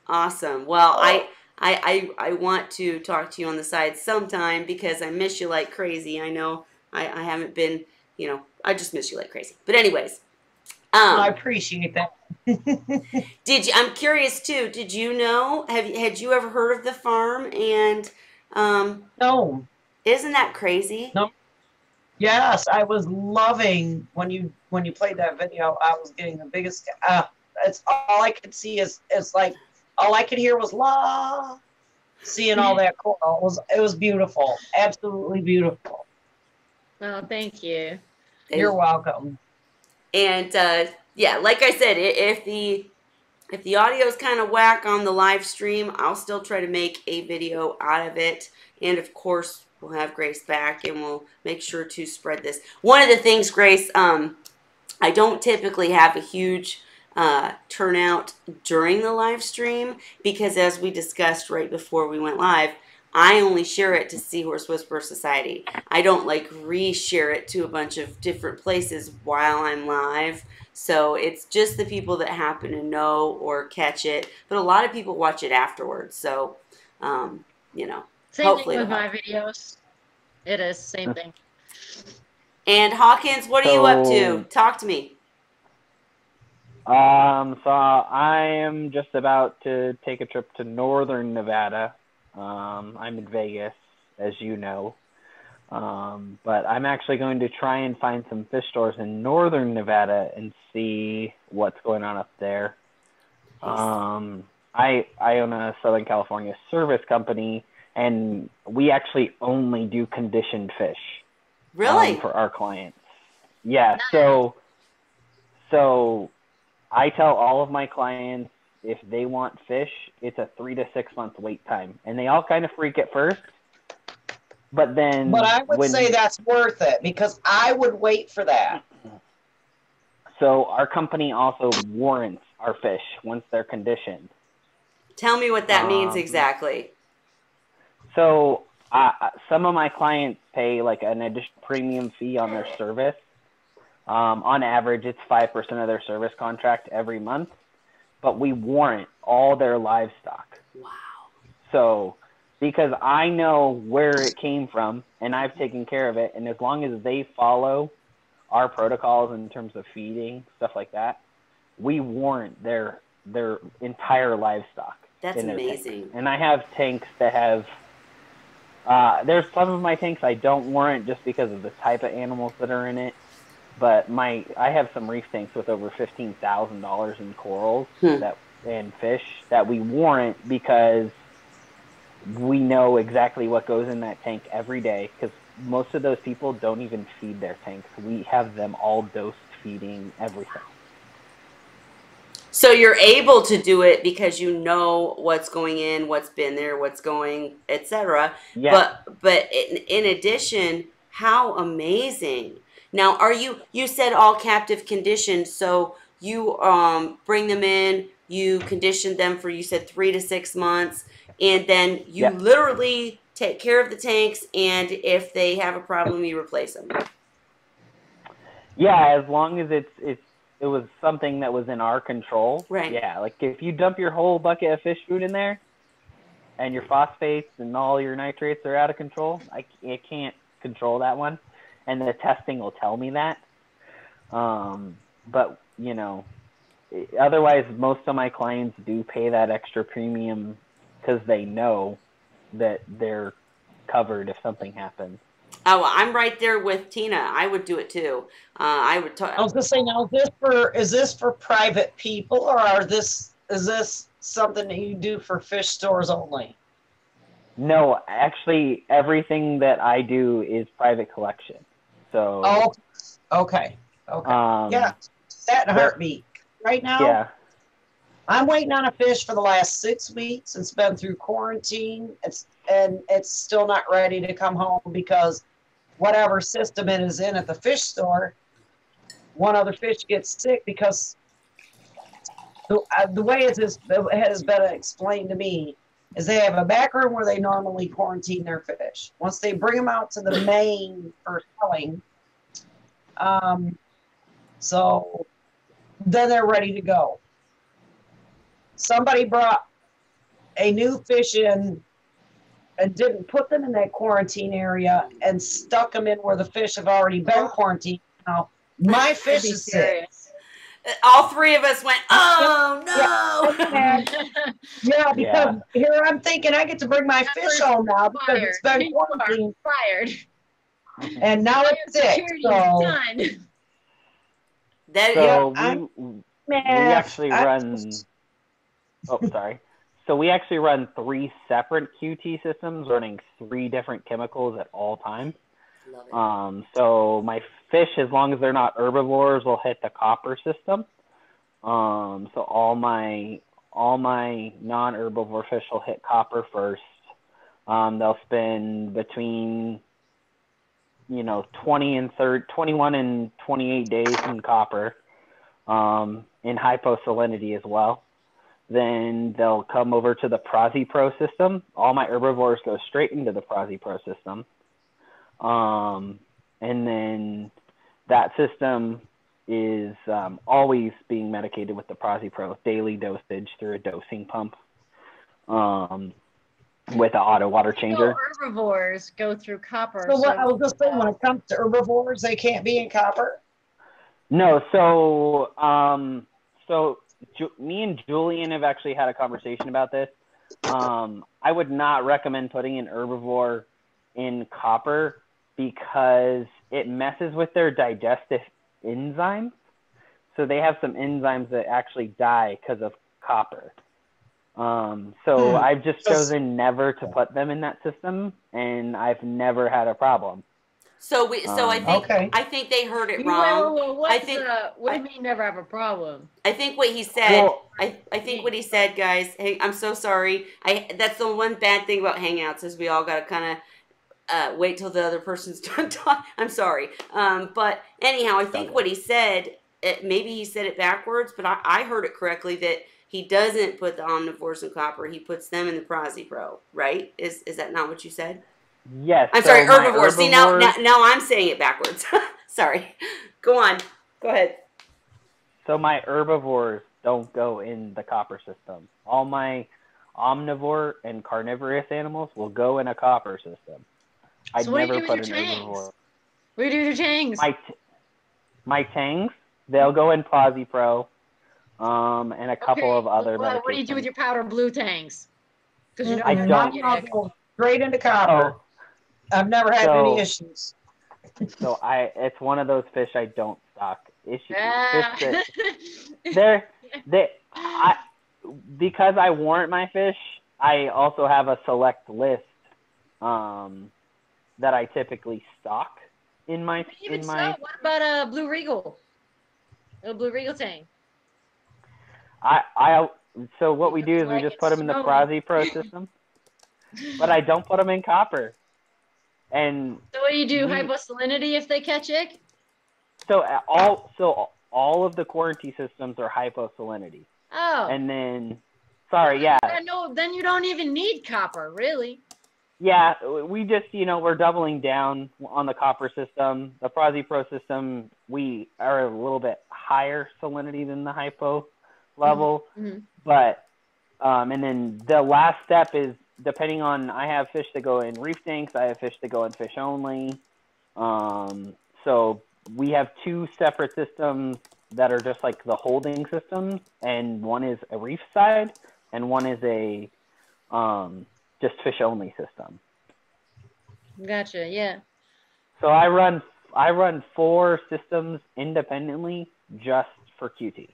Awesome. Well, I want to talk to you on the side sometime because I miss you like crazy. I know I haven't been, I just miss you like crazy. But anyways. I appreciate that. I'm curious too. Did you know? Had you ever heard of the farm? And no. Isn't that crazy? No. Yes, I was loving when you played that video. I was getting the biggest. It's all I could see is like all I could hear was la. Seeing all that coral, it was beautiful, absolutely beautiful. Oh, thank you. You're welcome. And yeah, like I said, if the audio is kind of whack on the live stream, I'll still try to make a video out of it. And of course, we'll have Grace back and we'll make sure to spread this. One of the things, Grace, I don't typically have a huge turnout during the live stream because, as we discussed right before we went live, I only share it to Seahorse Whisperer Society. I don't reshare it to a bunch of different places while I'm live. So it's just the people that happen to know or catch it. But a lot of people watch it afterwards. So, Same hopefully thing with my videos. It is same thing. And Hawkins, what are you up to? Talk to me. So I am just about to take a trip to northern Nevada. I'm in Vegas, as you know. But I'm actually going to try and find some fish stores in northern Nevada and see what's going on up there. I own a Southern California service company, and we actually only do conditioned fish. Really? For our clients. Yeah. So I tell all of my clients, if they want fish, it's a 3 to 6 month wait time, and they all kind of freak at first. But then, I would say that's worth it, because I would wait for that. So our company also warrants our fish once they're conditioned. Tell me what that means exactly. So some of my clients pay like an additional premium fee on their service. On average, it's 5% of their service contract every month, but we warrant all their livestock. Wow. So because I know where it came from and I've taken care of it, and as long as they follow our protocols in terms of feeding, stuff like that, we warrant their entire livestock. That's amazing. And I have tanks that have there's some of my tanks I don't warrant just because of the type of animals that are in it. But I have some reef tanks with over $15,000 in corals and fish that we warrant because we know exactly what goes in that tank every day, because most of those people don't even feed their tanks. We have them all dosed feeding everything. So you're able to do it because you know what's going in, what's been there, what's going, etc. Yeah. But in addition, how amazing. Now, you said all captive conditioned, so you bring them in, you condition them for, you said 3 to 6 months, and then you literally take care of the tanks, and if they have a problem, you replace them. Yeah, as long as it was something that was in our control. Right. Yeah, like if you dump your whole bucket of fish food in there and your phosphates and all your nitrates are out of control, I can't control that one. And the testing will tell me that. But, you know, otherwise most of my clients do pay that extra premium because they know that they're covered if something happens. Oh, I'm right there with Tina. I would do it too. I was gonna say, now is this for private people, or is this something that you do for fish stores only? No, actually, everything that I do is private collection. So. Oh, okay. Yeah, that in a heartbeat. Right now, yeah. I'm waiting on a fish for the last 6 weeks. It's been through quarantine. It's still not ready to come home because whatever system it is in at the fish store, one other fish gets sick because the way it has been explained to me is they have a back room where they normally quarantine their fish. Once they bring them out to the main for selling, so then they're ready to go. Somebody brought a new fish in and didn't put them in that quarantine area and stuck them in where the fish have already been quarantined. Now, my fish is sick. All three of us went, oh, no. Yeah, because here I'm thinking I get to bring my fish home now because it's been quarantined. Fired. And now it's sick. So we actually run... Oh, sorry. So we actually run 3 separate QT systems running 3 different chemicals at all times. Love it. So my fish, as long as they're not herbivores, will hit the copper system. So all my non-herbivore fish will hit copper first. They'll spend between 21 and 28 days in copper, in hyposalinity as well. Then they'll come over to the ProziPro system. All my herbivores go straight into the ProziPro system. And then that system is always being medicated with the ProziPro, daily dosage through a dosing pump with an auto water changer. So herbivores go through copper. So what I was just saying, when it comes to herbivores, they can't be in copper? No, so me and Julian have actually had a conversation about this. I would not recommend putting an herbivore in copper because it messes with their digestive enzymes. So they have some enzymes that actually die because of copper. So I've just chosen never to put them in that system, and I've never had a problem. So I think they heard it wrong. What do you mean never have a problem? I think what he said. I think what he said, guys. Hey, I'm so sorry. That's the one bad thing about Hangouts is we all got to kind of wait till the other person's done talking. I'm sorry. But anyhow, I think what he said. Maybe he said it backwards, but I heard it correctly that he doesn't put the omnivores in copper. He puts them in the Prezi Pro, right? Is that not what you said? Yes. I'm sorry, herbivores. See, now I'm saying it backwards. Sorry. Go on. Go ahead. So my herbivores don't go in the copper system. All my omnivore and carnivorous animals will go in a copper system. So what do you do with your tangs? What do you do with your tangs? My tangs, they'll go in Prezi Pro, and a couple of other medications. What do you do with your powder blue tangs? Because I don't go straight into copper. I've never had any issues. So it's one of those fish I don't stock. Because I warrant my fish, I also have a select list that I typically stock in my. What about a Blue Regal? A Blue Regal tank. So what we do is we just put them in the Prezi Pro system, but I don't put them in copper. And so what do you do? Hyposalinity if they catch ick? So all of the quarantine systems are hyposalinity. Oh. And then, No, then you don't even need copper, really. Yeah, we just, we're doubling down on the copper system. The Prezi Pro system, we are a little bit higher salinity than the hypo level. Mm-hmm. But, and then the last step is, depending on, I have fish that go in reef tanks, I have fish that go in fish only. So we have two separate systems that are just like the holding systems, and one is a reef side, and one is a just fish only system. Gotcha, yeah. So I run 4 systems independently just for QT.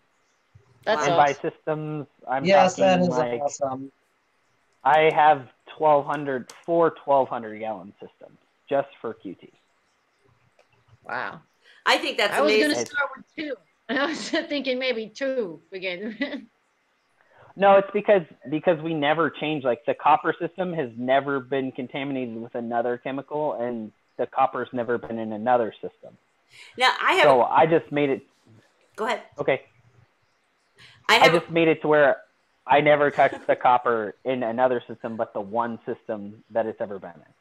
That's and awesome. By systems, I'm talking that is like awesome. I have 4 1,200 gallon systems just for QT. Wow. I think that's amazing. I was going to start with 2. I was thinking maybe 2 again. No, it's because we never change. Like the copper system has never been contaminated with another chemical, and the copper's never been in another system. Now I just made it. Go ahead. Okay. I just made it to where I never touched the copper in another system, but the one system that it's ever been in.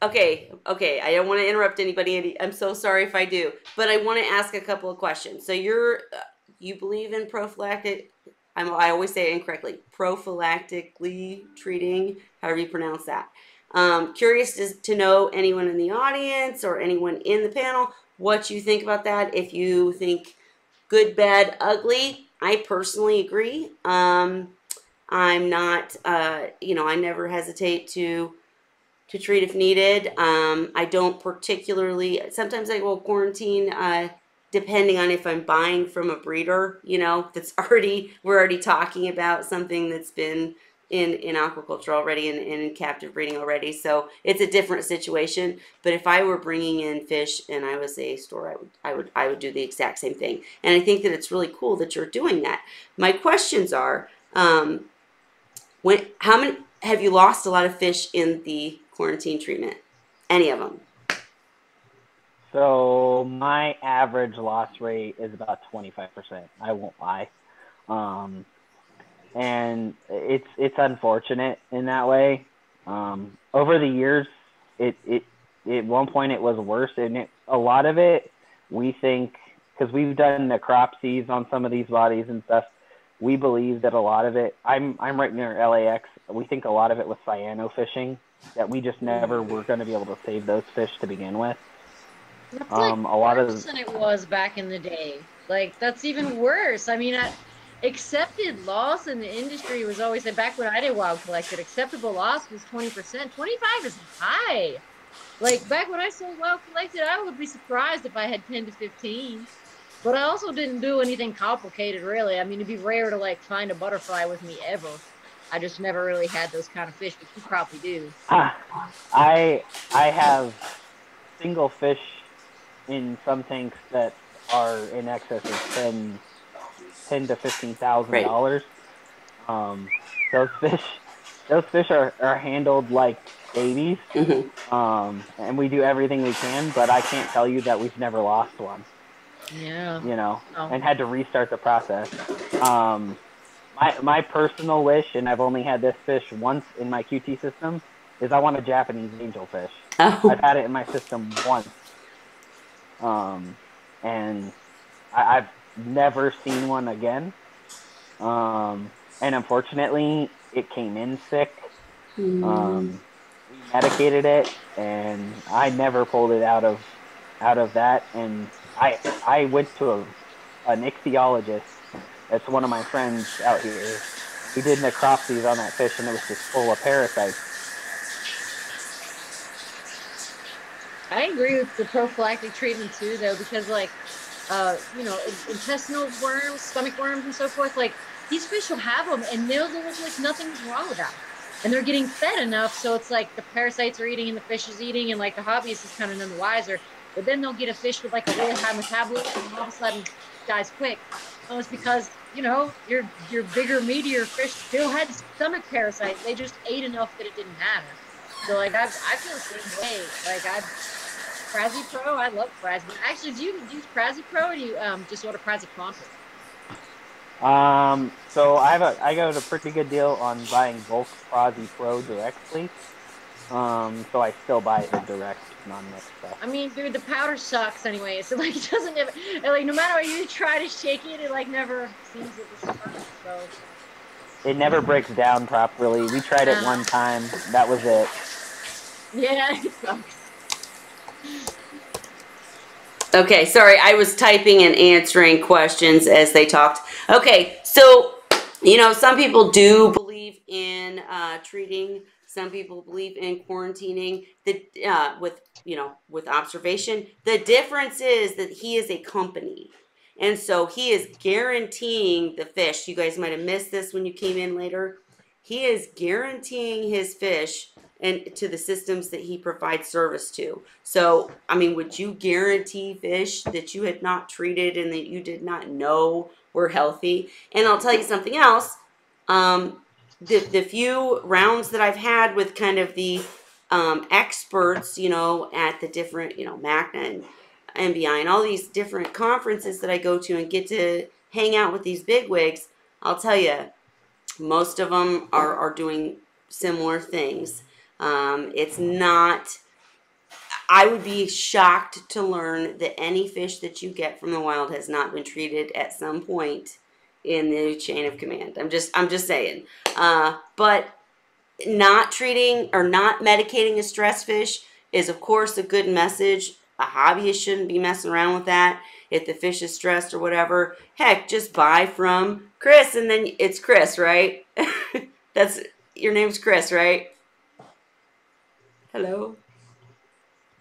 Okay. I don't want to interrupt anybody. I'm so sorry if I do, but I want to ask a couple of questions. So you believe in prophylactic? I always say it incorrectly. Prophylactically treating, however you pronounce that. Curious to know anyone in the audience or anyone in the panel what you think about that. If you think good, bad, ugly, I personally agree. I'm not, I never hesitate to treat if needed. I don't particularly, sometimes I will quarantine, depending on if I'm buying from a breeder, we're already talking about something that's been in aquaculture already and in captive breeding already. So it's a different situation. But if I were bringing in fish and I was a store, I would do the exact same thing. And I think that it's really cool that you're doing that. My questions are, how many have you lost a lot of fish in the quarantine treatment? Any of them? So my average loss rate is about 25%. I won't lie. And it's unfortunate in that way. Over the years, it at one point it was worse, and a lot of it we think, because we've done necropsies on some of these bodies and stuff, we believe that a lot of it. I'm right near LAX. We think a lot of it was cyano fishing, that we just never were going to be able to save those fish to begin with. That's like a lot worse than it was back in the day. Like, that's even worse. I mean, accepted loss in the industry was always, back when I did wild collected, acceptable loss was 20%. 25 is high. Like back when I sold wild collected, I would be surprised if I had 10 to 15. But I also didn't do anything complicated, really. I mean, it'd be rare to like find a butterfly with me ever. I just never really had those kind of fish, but you probably do. I have single fish in some tanks that are in excess of ten to $15,000. Those fish are handled like babies. And we do everything we can, but I can't tell you that we've never lost one. Yeah. You know, and had to restart the process. My personal wish, and I've only had this fish once in my QT system, is I want a Japanese angelfish. I've had it in my system once. And I've never seen one again. And unfortunately, it came in sick. We medicated it, and I never pulled it out of that. And I went to an ichthyologist. That's one of my friends out here. He did necropsies on that fish, and it was just full of parasites. I agree with the prophylactic treatment too, though, because like, intestinal worms, stomach worms, and so forth. Like these fish will have them, and they'll look like nothing's wrong with them, and they're getting fed enough, so it's like the parasites are eating and the fish is eating, and like the hobbyist is kind of none the wiser. But then they'll get a fish with like a really high metabolism, and all of a sudden dies quick. Oh, it's because your bigger, meatier fish still had stomach parasites. They just ate enough that it didn't matter. So like I feel the same way. Like Prazi Pro, I love Prazi. Actually, do you use Prazi Pro, or do you just order Prazi Quantum? So I got a pretty good deal on buying bulk Prazi Pro directly. So I still buy the direct non-mixed stuff. I mean, dude, the powder sucks anyway. So like, it doesn't ever, like, no matter what you try to shake it, it like never seems at the start. So it never breaks down properly. We tried it one time. That was it. Yeah, it sucks. Okay, sorry, I was typing and answering questions as they talked. Okay, so, some people do believe in treating. Some people believe in quarantining with observation. The difference is that he is a company. And so he is guaranteeing the fish. You guys might have missed this when you came in later. He is guaranteeing his fish and to the systems that he provides service to. So, I mean, would you guarantee fish that you had not treated and that you did not know were healthy? And I'll tell you something else. The few rounds that I've had with kind of the experts, at the different, MACNA and MBI and all these different conferences that I go to and get to hang out with these bigwigs, I'll tell you, most of them are doing similar things. It's not, I would be shocked to learn that any fish that you get from the wild has not been treated at some point in the chain of command. I'm just saying. But not treating or not medicating a stress fish is, of course, a good message. A hobbyist shouldn't be messing around with that. If the fish is stressed or whatever, heck, just buy from Chris, and then it's Chris, right? Your name's Chris, right? Hello?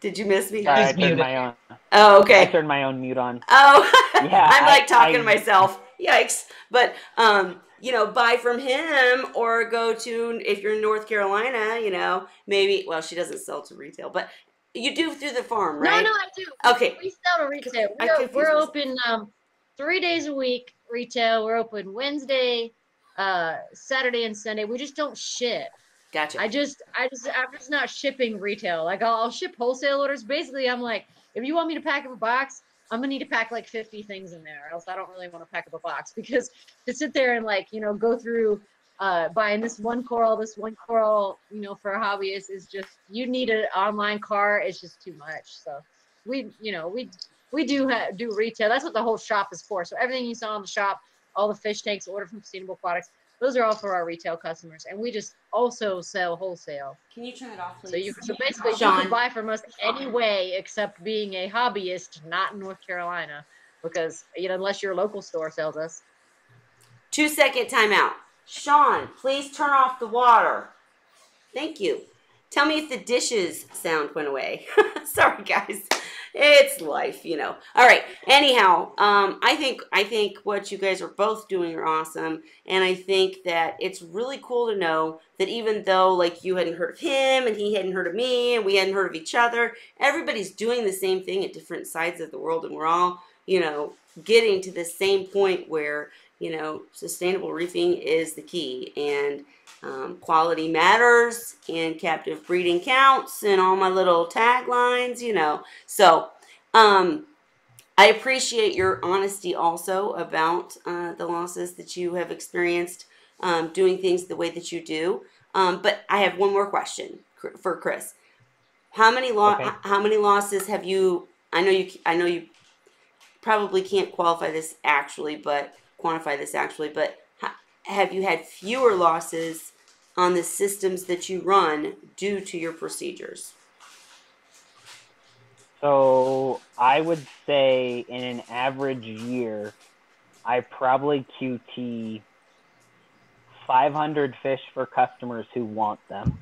Did you miss me? I turned my own. Oh, okay. I turned my own mute on. Oh, yeah. I'm like talking to myself. Yikes. But, buy from him or go to, if you're in North Carolina, maybe, well, she doesn't sell to retail, but you do through the farm, right? No, I do. Okay. We sell to retail. We're open 3 days a week, retail. We're open Wednesday, Saturday, and Sunday. We just don't ship. Gotcha. I'm just not shipping retail. Like I'll ship wholesale orders. Basically, I'm like, if you want me to pack up a box, I'm gonna need to pack like 50 things in there. Else I don't really want to pack up a box, because to sit there and go through buying this one coral, for a hobbyist is just, you need an online cart. It's just too much. So we do retail. That's what the whole shop is for. So everything you saw in the shop, all the fish tanks ordered from Sustainable Aquatics, those are all for our retail customers, and we just also sell wholesale. Can you turn it off, please? So basically, Sean, you can buy from us any way except being a hobbyist, not in North Carolina, because unless your local store sells us. 2-second timeout. Sean, please turn off the water. Thank you. Tell me if the dishes sound went away. Sorry, guys. It's life, you know. All right. Anyhow, I think what you guys are both doing are awesome, and I think that it's really cool to know that even though like you hadn't heard of him and he hadn't heard of me and we hadn't heard of each other, everybody's doing the same thing at different sides of the world, and we're all, you know, getting to the same point where, you know, sustainable reefing is the key, and quality matters, and captive breeding counts, and all my little taglines, you know. So I appreciate your honesty also about the losses that you have experienced doing things the way that you do. But I have one more question for Chris. Okay. How many losses have you? I know you probably can't quantify this actually, but have you had fewer losses on the systems that you run due to your procedures? So I would say in an average year, I probably QT 500 fish for customers who want them.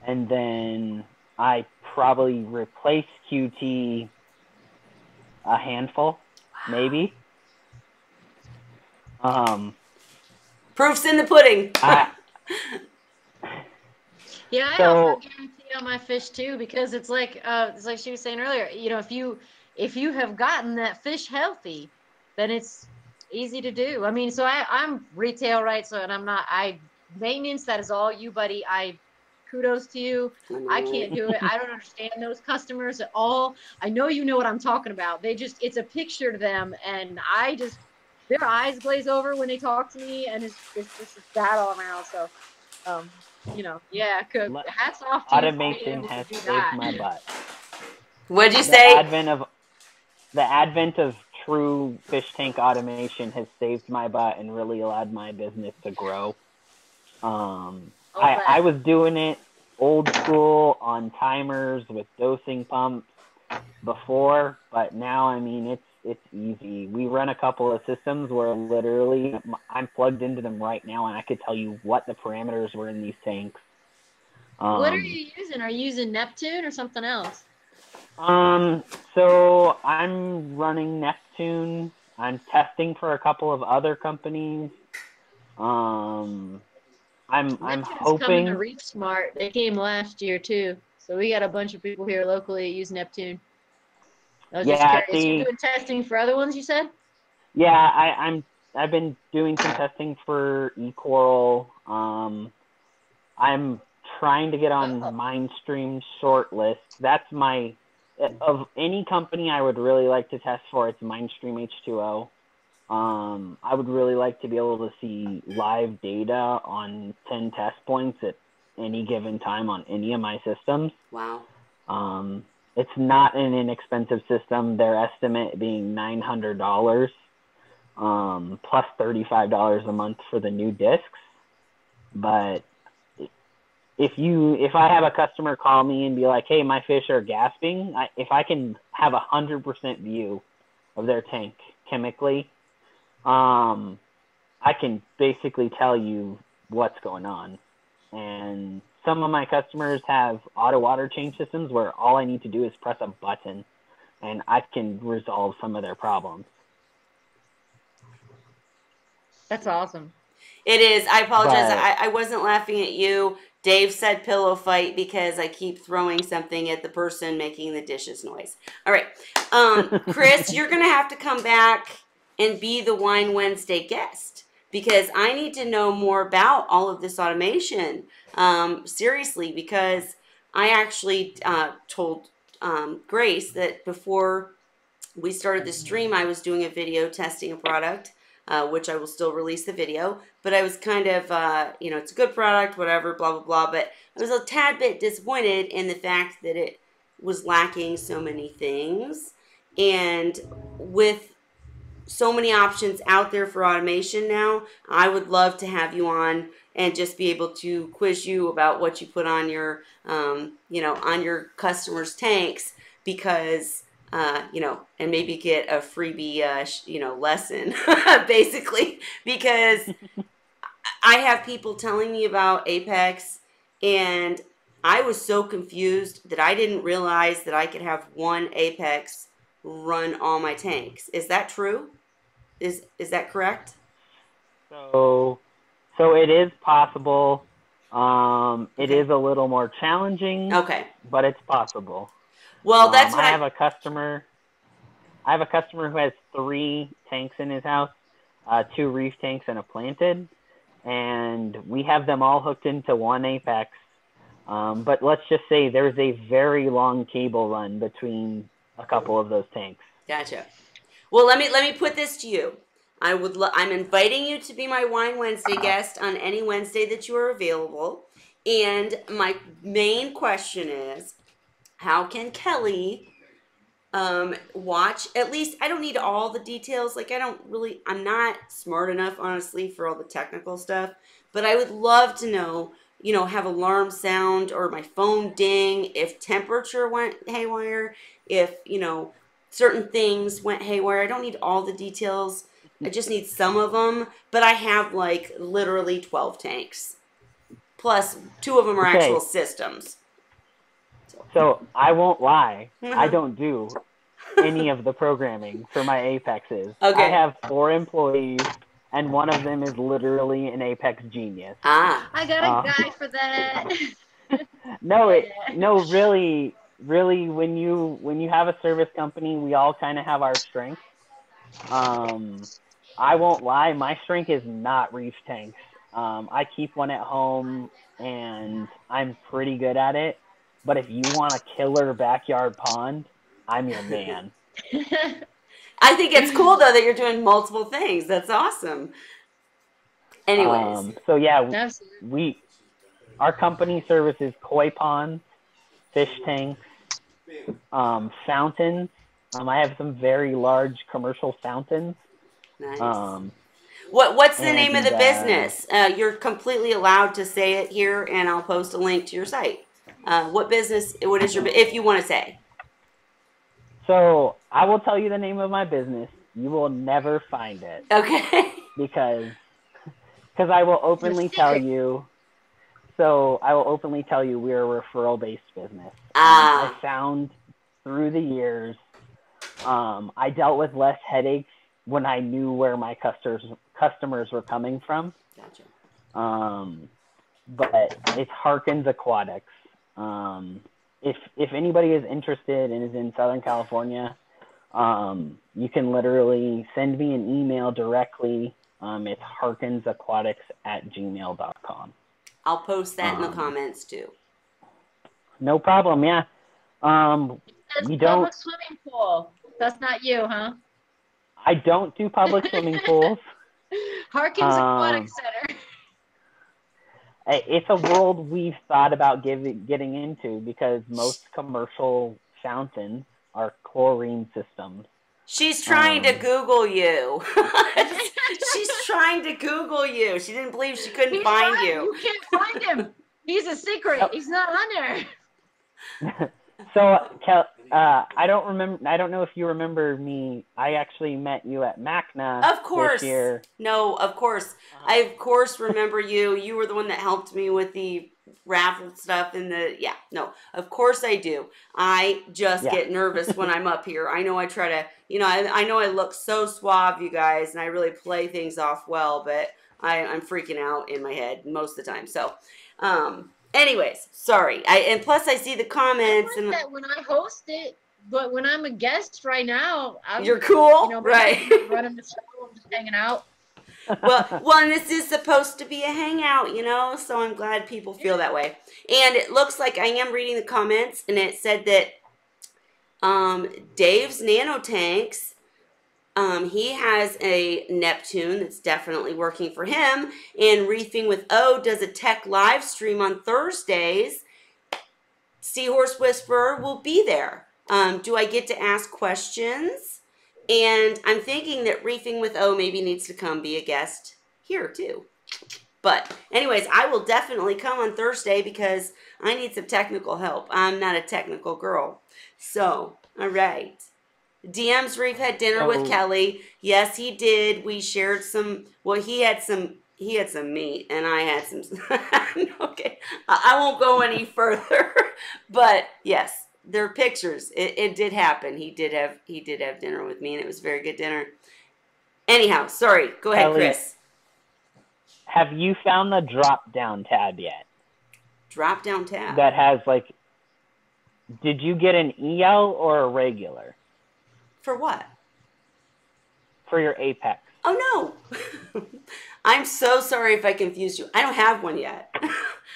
And then I probably replace QT a handful, maybe. Proof's in the pudding. Yeah, I So- offer a guarantee on my fish too, because it's like she was saying earlier, you know, if you have gotten that fish healthy, then it's easy to do. I mean, so I'm retail, right? So, and maintenance, that is all you, buddy. Kudos to you. I can't do it. I don't understand those customers at all. I know you know what I'm talking about. It's a picture to them, and their eyes glaze over when they talk to me, and it's just bad all around. So, you know, yeah, hats off to you for being Automation able to has do saved that. my butt. What'd you The say? advent of true fish tank automation has saved my butt and really allowed my business to grow. I was doing it old school on timers with dosing pumps before, but now, I mean, it's easy. We run a couple of systems where literally I'm plugged into them right now, and I could tell you what the parameters were in these tanks. What are you using? Are you using Neptune or something else? So I'm running Neptune. I'm testing for a couple of other companies. I'm Neptune's hoping coming to Reef Smart. They came last year too, so we got a bunch of people here locally that use Neptune. I was just curious. You're doing testing for other ones, you said? Yeah, I've been doing some testing for eCoral. I'm trying to get on Mindstream's short list. That's of any company I would really like to test for, it's Mindstream H2O. I would really like to be able to see live data on 10 test points at any given time on any of my systems. Wow. It's not an inexpensive system. Their estimate being $900, plus $35 a month for the new discs. But if I have a customer call me and be like, hey, my fish are gasping, if I can have 100% view of their tank chemically, I can basically tell you what's going on. And some of my customers have auto water change systems where all I need to do is press a button and I can resolve some of their problems. That's awesome. It is. I apologize. I wasn't laughing at you. Dave said pillow fight because I keep throwing something at the person making the dishes noise. All right. Chris, you're going to have to come back and be the Wine Wednesday guest because I need to know more about all of this automation. Seriously, because I actually told Grace that before we started the stream, I was doing a video testing a product. Which I will still release the video, but I was kind of, it's a good product, whatever, blah, blah, blah, but I was a tad bit disappointed in the fact that it was lacking so many things, and with so many options out there for automation now, I would love to have you on and just be able to quiz you about what you put on your, on your customers' tanks, because and maybe get a freebie, lesson, basically, because I have people telling me about Apex, and I was so confused that I didn't realize that I could have one Apex run all my tanks. Is that true? Is that correct? So it is possible. It is a little more challenging. Okay. But it's possible. Well, that's what I have a customer. I have a customer who has 3 tanks in his house, 2 reef tanks and a planted, and we have them all hooked into one Apex. But let's just say there's a very long cable run between a couple of those tanks. Gotcha. Well, let me put this to you. I'm inviting you to be my Wine Wednesday guest on any Wednesday that you are available. And my main question is, how can Kelly watch, at least, I don't need all the details. Like, I'm not smart enough, honestly, for all the technical stuff. But I would love to know, have alarm sound or my phone ding if temperature went haywire, if, certain things went haywire. I don't need all the details. I just need some of them. But I have, like, literally 12 tanks. Plus, 2 of them are actual systems. So I won't lie. I don't do any of the programming for my Apexes. Okay. I have 4 employees, and one of them is literally an Apex genius. I got a guy for that. Really, when you have a service company, we all kind of have our strengths. I won't lie, my strength is not reef tanks. I keep one at home, and I'm pretty good at it. But if you want a killer backyard pond, I'm your man. I think it's cool, though, that you're doing multiple things. That's awesome. Anyways. So, yeah, our company services koi ponds, fish tanks, fountains. I have some very large commercial fountains. Nice. What's the name of the business? You're completely allowed to say it here, and I'll post a link to your site. What is if you want to say? So I will tell you the name of my business. You will never find it. Okay. Because I will openly tell you. So I will openly tell you we're a referral-based business. I found through the years, I dealt with less headaches when I knew where my customers were coming from. Gotcha. But it's Hawkins Aquatics. If anybody is interested and is in Southern California, you can literally send me an email directly. It's harkinsaquatics@gmail.com. I'll post that in the comments too. No problem. Yeah. We don't. Public swimming pool. That's not you, huh? I don't do public swimming pools. Hawkins Aquatic Center. It's a world we've thought about getting into because most commercial fountains are chlorine systems. She's trying to Google you. She's trying to Google you. She didn't believe she couldn't find you. You can't find him. He's a secret. He's not on there. So, I don't know if you remember me. I actually met you at MACNA. Of course. This year. No, of course. I of course remember you. You were the one that helped me with the raffle stuff and of course I do. I just get nervous when I'm up here. I know I try to, I know I look so suave, you guys, and I really play things off well, but I'm freaking out in my head most of the time. So, anyways, sorry. And plus I see the comments I like that when I host it, but when I'm a guest right now, you're cool, right? Running the show, I'm just hanging out. well, and this is supposed to be a hangout, so I'm glad people feel that way. And it looks like I am reading the comments, and it said that Dave's Nano Tanks, he has a Neptune that's definitely working for him, and Reefing with O does a tech live stream on Thursdays. Seahorse Whisperer will be there. Do I get to ask questions? And I'm thinking that Reefing with O maybe needs to come be a guest here too. But anyways, I will definitely come on Thursday because I need some technical help. I'm not a technical girl. So, all right. DM's Reef had dinner with Kelly. Yes, he did. We shared he had some he had some meat, and I had some. Okay, I won't go any further, but yes, there are pictures. It did happen. He did have dinner with me, and it was a very good dinner. Anyhow, sorry. Go ahead, Kelly, Chris. have you found the drop down tab yet? Drop down tab. That has like, did you get an EL or a regular? For what? For your Apex. Oh no. I'm so sorry if I confused you. I don't have one yet.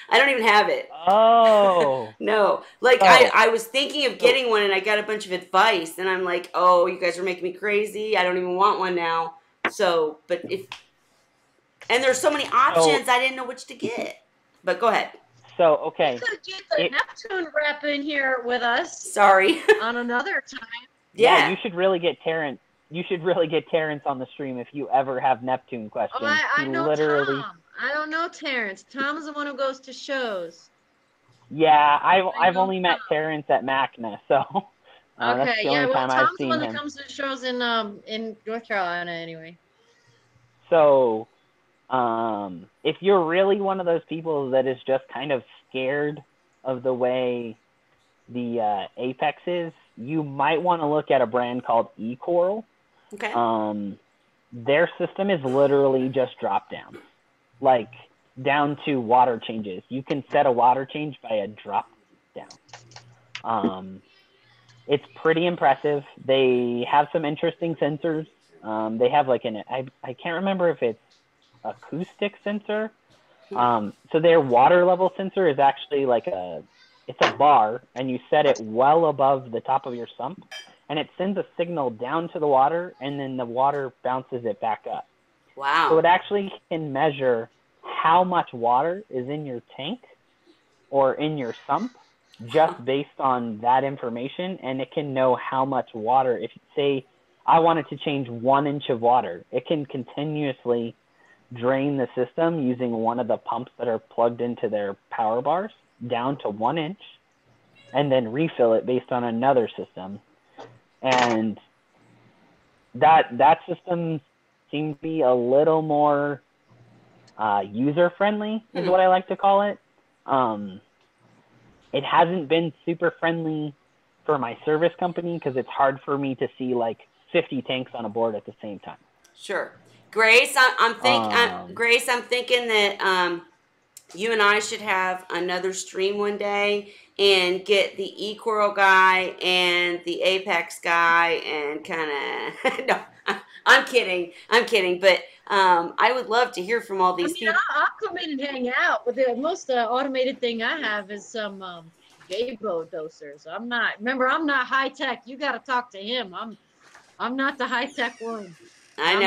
I don't even have it. Oh. No. Like Oh. I was thinking of getting one, and I got a bunch of advice, and I'm like, oh, you guys are making me crazy. I don't even want one now. So, but if, and there's so many options, I didn't know which to get. But go ahead. So, okay. You could get the Neptune rep in here with us. Sorry. On another time. Yeah. You should really get Terrence. You should really get Terrence on the stream if you ever have Neptune questions. Oh, I know literally... Tom. I don't know Terrence. Tom's the one who goes to shows. Yeah, I've only met Terrence at MACNA, so that's Okay, the yeah, only well, time I've Tom's the seen one him. that comes to shows in North Carolina anyway. So, if you're really one of those people that is just kind of scared of the way the Apex is, you might want to look at a brand called eCoral. Okay. Their system is literally just drop down, like down to water changes. You can set a water change by a drop down. It's pretty impressive. They have some interesting sensors. They have like I can't remember if it's acoustic sensor. So their water level sensor is actually like it's a bar, and you set it well above the top of your sump, and it sends a signal down to the water, and then the water bounces it back up. Wow. So it actually can measure how much water is in your tank or in your sump just based on that information, and it can know how much water, if say I wanted to change 1 inch of water, it can continuously drain the system using one of the pumps that are plugged into their power bars down to 1 inch, and then refill it based on another system. And that system seems to be a little more user-friendly, is what I like to call it. It hasn't been super friendly for my service company because it's hard for me to see like 50 tanks on a board at the same time. Sure. Grace, I'm thinking that you and I should have another stream one day and get the eCoral guy and the Apex guy and kind of no, I'm kidding, but I would love to hear from all these people. I'll come in and hang out. But the most automated thing I have is some Gabo dosers. I'm not high tech. You got to talk to him. I'm not the high tech one. I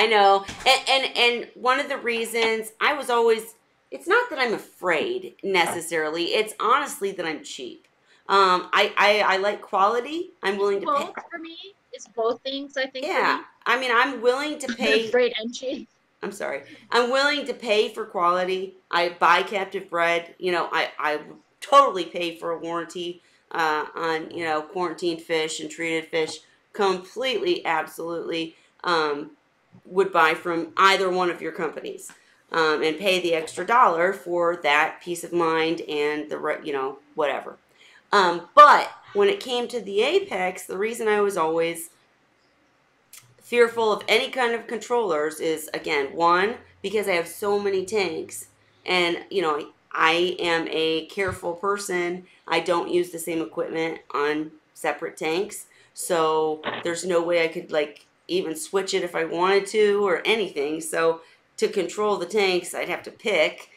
know. And one of the reasons I was always, it's not that I'm afraid necessarily. It's honestly that I'm cheap. I like quality. I'm willing to pay. For me, it's both things, I think. Yeah. I mean, I'm willing to pay. Afraid and cheap. I'm sorry. I'm willing to pay for quality. I buy captive bred. You know, I totally pay for a warranty on, you know, quarantined fish and treated fish. Completely, absolutely. Would buy from either one of your companies and pay the extra $1 for that peace of mind and the, you know, whatever. But when it came to the Apex, the reason I was always fearful of any kind of controllers is, again, one, because I have so many tanks, and, you know, I am a careful person. I don't use the same equipment on separate tanks, so there's no way I could, like, even switch it if I wanted to or anything. So to control the tanks, I'd have to pick.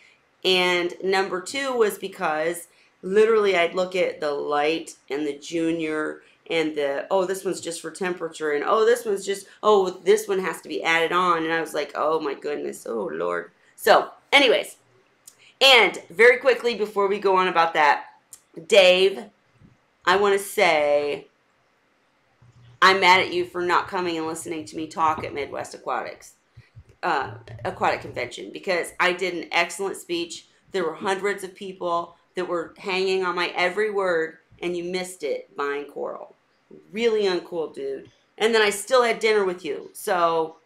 And number two was because literally I'd look at the light and the junior and the, oh, this one's just for temperature, and oh, this one's just, oh, this one has to be added on. And I was like, oh my goodness, oh Lord. So anyways, and very quickly before we go on about that, Dave, I want to say I'm mad at you for not coming and listening to me talk at Midwest Aquatic Convention, because I did an excellent speech. There were hundreds of people that were hanging on my every word, and you missed it buying coral. Really uncool, dude. And then I still had dinner with you. So,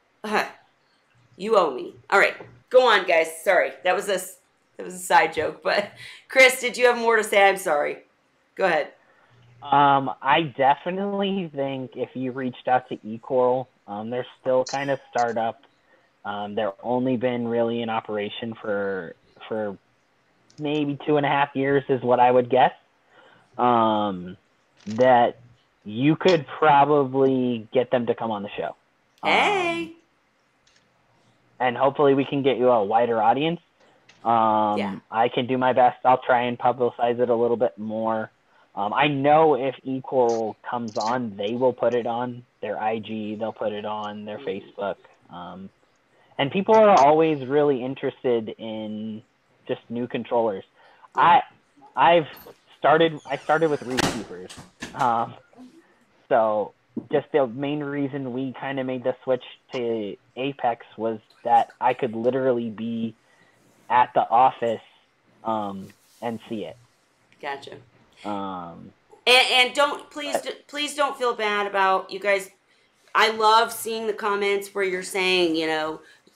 You owe me. All right, go on, guys. Sorry, that was a side joke. But Chris, did you have more to say? I'm sorry. Go ahead. I definitely think if you reached out to eCoral, they're still kind of startup. They're only been really in operation for maybe 2.5 years is what I would guess. That you could probably get them to come on the show. Hey. And hopefully we can get you a wider audience. I can do my best. I'll try and publicize it a little bit more. I know if eCoral comes on, they will put it on their IG. They'll put it on their Facebook. And people are always really interested in just new controllers. I started with Reef keepers. So just the main reason we kind of made the switch to Apex was that I could literally be at the office and see it. Gotcha. And please don't feel bad about you guys. I love seeing the comments where you're saying,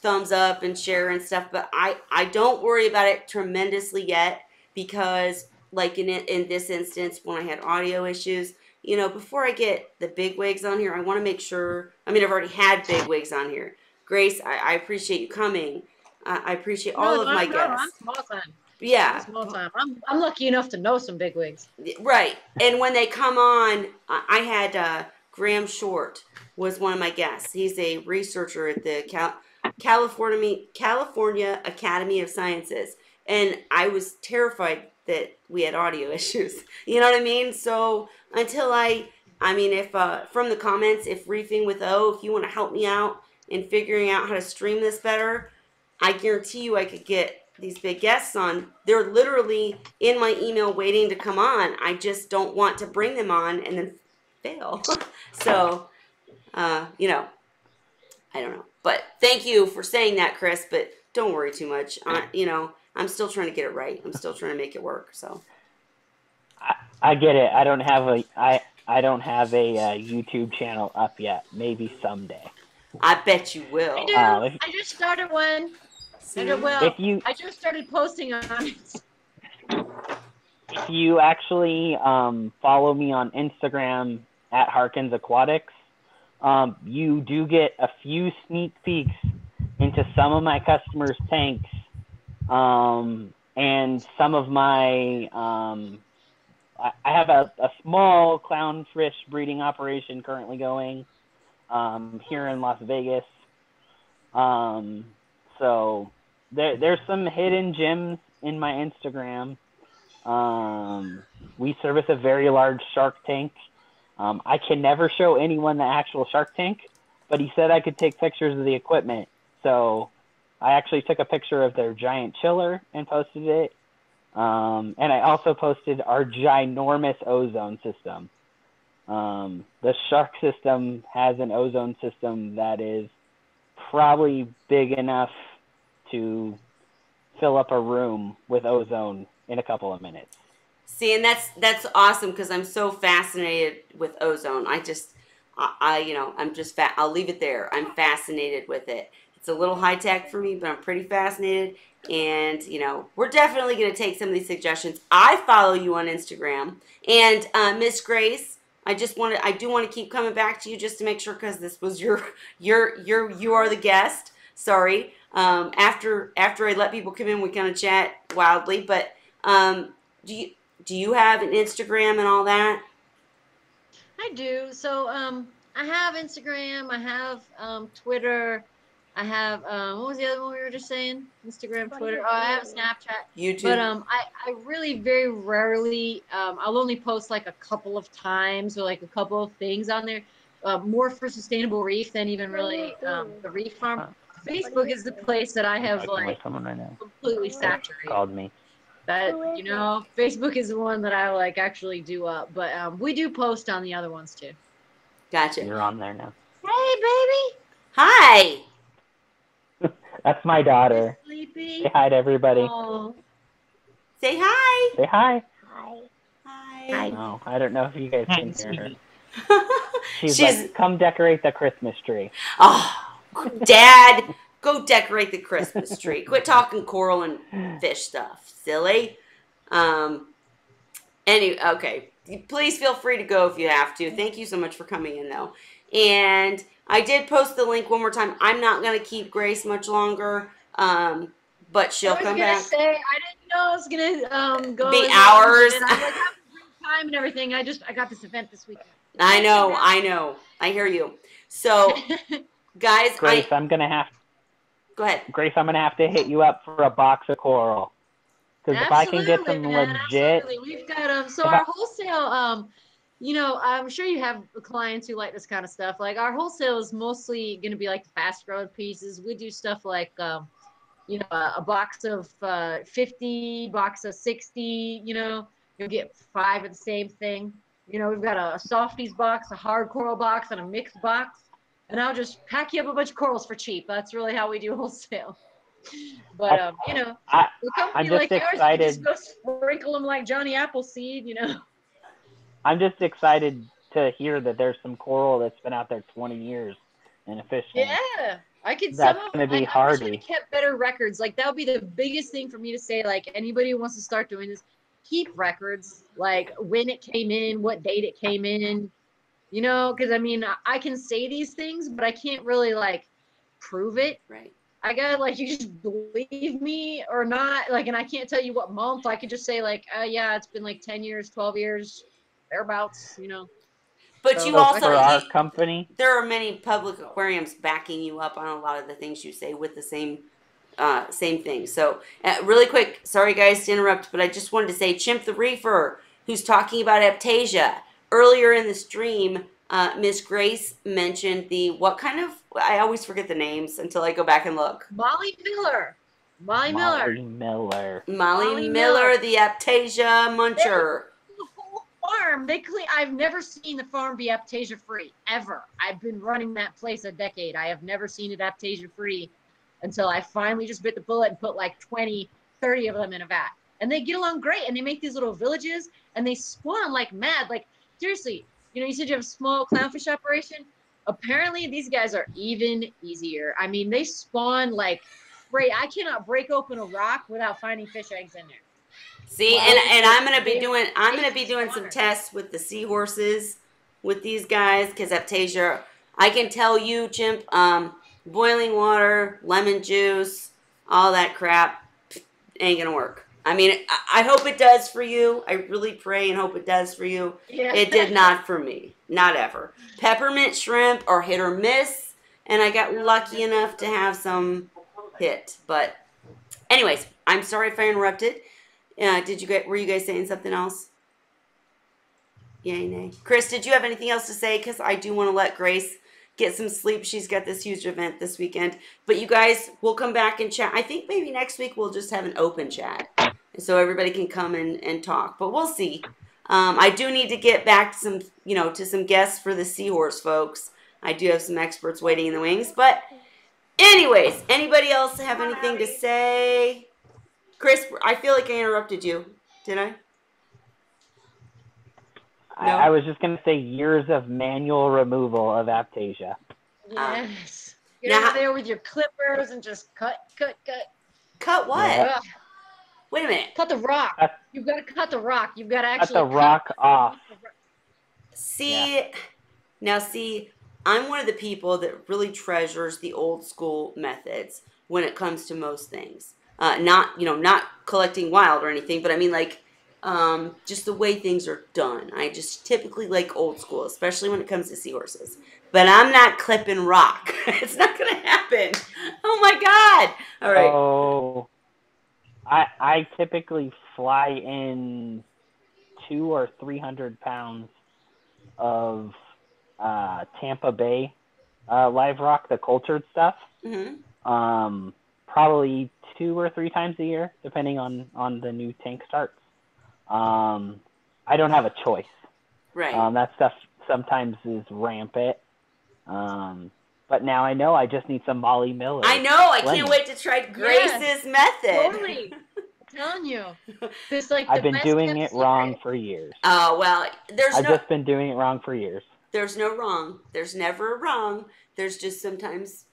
thumbs up and share and stuff, but I don't worry about it tremendously yet because like in this instance, when I had audio issues, before I get the big wigs on here, I want to make sure, I've already had big wigs on here. Grace, I appreciate you coming. I appreciate all of my guests. I'm small time. Yeah. Small time. I'm lucky enough to know some big wigs. Right. And when they come on, I had Graham Short was one of my guests. He's a researcher at the California Academy of Sciences. And I was terrified that we had audio issues. You know what I mean? So until if from the comments, if Reefing with O, if you want to help me out in figuring out how to stream this better, I guarantee you I could get these big guests on. They're literally in my email waiting to come on. I just don't want to bring them on and then fail. So, I don't know. But thank you for saying that, Chris, but don't worry too much. I'm still trying to get it right. I'm still trying to make it work. So I get it. I don't have a YouTube channel up yet. Maybe someday. I bet you will. I do. I just started one. I just started posting on it. If you actually follow me on Instagram at Hawkins Aquatics, you do get a few sneak peeks into some of my customers' tanks and some of my I have a small clownfish breeding operation currently going here in Las Vegas. So there's some hidden gems in my Instagram. We service a very large shark tank. I can never show anyone the actual shark tank, but he said I could take pictures of the equipment. So I actually took a picture of their giant chiller and posted it. And I also posted our ginormous ozone system. The shark system has an ozone system that is probably big enough to fill up a room with ozone in a couple of minutes. See, and that's awesome because I'm so fascinated with ozone. I'll leave it there. I'm fascinated with it. It's a little high tech for me, but I'm pretty fascinated. And, we're definitely going to take some of these suggestions. I follow you on Instagram. And Miss Grace, I do want to keep coming back to you just to make sure because this was you are the guest. Sorry. After I let people come in, we kind of chat wildly. But do you have an Instagram and all that? I do. So I have Instagram. I have Twitter. I have what was the other one we were just saying? Instagram, Twitter. Oh, I have Snapchat. YouTube. But I really very rarely. I'll only post like a couple of times or like a couple of things on there. More for Sustainable Reef than even really the Reef Farm. Facebook is the place that I have completely saturated. Called me. That Facebook is the one that I actually do up. But we do post on the other ones too. Gotcha. You're on there now. Hey, baby. Hi. That's my daughter. Sleepy. Say hi to everybody. Oh. Say hi. Say hi. Hi. No, I don't know if you guys can hear her. She's like, come decorate the Christmas tree. Oh, Dad, Go decorate the Christmas tree. Quit talking coral and fish stuff, silly. Okay. Please feel free to go if you have to. Thank you so much for coming in, though. And I did post the link one more time. I'm not going to keep Grace much longer, but she'll come back. I was going to say, I didn't know I was going to go. Be hours. And I'm like, have a great time and everything. I got this event this weekend. I know. I hear you. So, guys. Grace, I'm going to have. Go ahead. Grace, I'm going to have to hit you up for a box of coral. Because if I can get some legit. Absolutely. We've got, so our wholesale, you know, I'm sure you have clients who like this kind of stuff. Like our wholesale is mostly going to be like the fast growing pieces. We do stuff like, you know, a box of 50, box of 60, you know, you'll get 5 of the same thing. You know, we've got a softies box, a hard coral box, and a mixed box. And I'll just pack you up a bunch of corals for cheap. That's really how we do wholesale. But, you know, I'm just excited. Yours, you just go sprinkle them like Johnny Appleseed, you know. I'm just excited to hear that there's some coral that's been out there 20 years in a fish tank. Yeah, I could. That's going to be hardy. I wish I kept better records. Like that would be the biggest thing for me to say. Like anybody who wants to start doing this, keep records. Like when it came in, what date it came in. You know, because I mean, I can say these things, but I can't really like prove it. Right. I gotta like you just believe me or not. Like, and I can't tell you what month. I could just say like, yeah, it's been like 10 years, 12 years. Thereabouts, you know. But so, you also, for our company, there are many public aquariums backing you up on a lot of the things you say with the same thing. So, really quick, sorry guys to interrupt, but I just wanted to say, Chimp the Reefer, who's talking about Aptasia earlier in the stream, Miss Grace mentioned what kind of? I always forget the names until I go back and look. Molly Miller, the Aptasia Muncher. Farm, I've never seen the farm be Aptasia free ever. I've been running that place a decade. I have never seen it Aptasia free until I finally just bit the bullet and put like 20, 30 of them in a vat. And they get along great. And they make these little villages and they spawn like mad. Like seriously, you know, you said you have a small clownfish operation. Apparently these guys are even easier. I mean, they spawn like great. I cannot break open a rock without finding fish eggs in there. See, and I'm gonna be doing some tests with the Seahorses with these guys because Aptasia, I can tell you, Chimp, boiling water, lemon juice, all that crap ain't gonna work. I mean, I hope it does for you. I really pray and hope it does for you. Yeah. It did not for me, not ever. Peppermint shrimp are hit or miss, and I got lucky enough to have some hit. But, anyways, I'm sorry if I interrupted. Were you guys saying something else? Yay, nay. Chris, did you have anything else to say? Because I do want to let Grace get some sleep. She's got this huge event this weekend. But you guys, we'll come back and chat. I think maybe next week we'll just have an open chat. So everybody can come and talk. But we'll see. I do need to get back to some guests for the Seahorse folks. I do have some experts waiting in the wings. But anyways, anybody else have anything to say? Chris, I feel like I interrupted you. Did I? No? I was just going to say years of manual removal of Aptasia. Yes. Get out there with your clippers and just cut. Cut what? Yeah. Wait a minute. Cut the rock. You've got to cut the rock. You've got to actually cut the rock off. Now I'm one of the people that really treasures the old school methods when it comes to most things. Not collecting wild or anything, but I mean like just the way things are done. I just typically like old school, especially when it comes to seahorses. But I'm not clipping rock. It's not going to happen. Oh my God. All right. Oh, I typically fly in 200 or 300 pounds of Tampa Bay live rock, the cultured stuff. Mm-hmm. Probably 2 or 3 times a year, depending on the new tank starts. I don't have a choice. Right. That stuff sometimes is rampant. But now I know I just need some Molly Miller. I know. I can't wait to try Grace's method. Totally. I'm telling you. I've been doing it wrong for years. Oh, well, I've just been doing it wrong for years. There's no wrong. There's never a wrong. There's just sometimes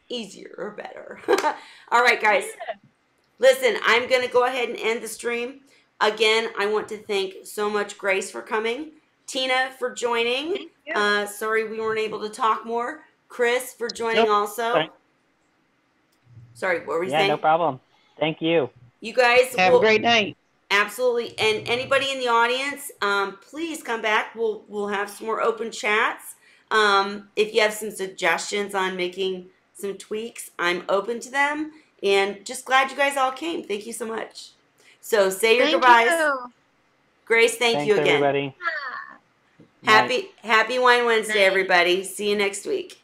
easier or better. All right, guys. Listen, I'm going to go ahead and end the stream. Again, I want to thank so much Grace for coming, Tina for joining. Sorry we weren't able to talk more. Chris for joining also. Sorry. Sorry, what were you Yeah, saying? no problem. Thank you. You guys Have a great night. Absolutely. And anybody in the audience, please come back. We'll have some more open chats. If you have some suggestions on making some tweaks, I'm open to them. And just glad you guys all came. Thank you so much. So say your goodbyes. Grace, thank Thanks, you again. everybody. Happy Wine Wednesday, everybody. See you next week.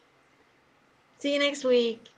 See you next week.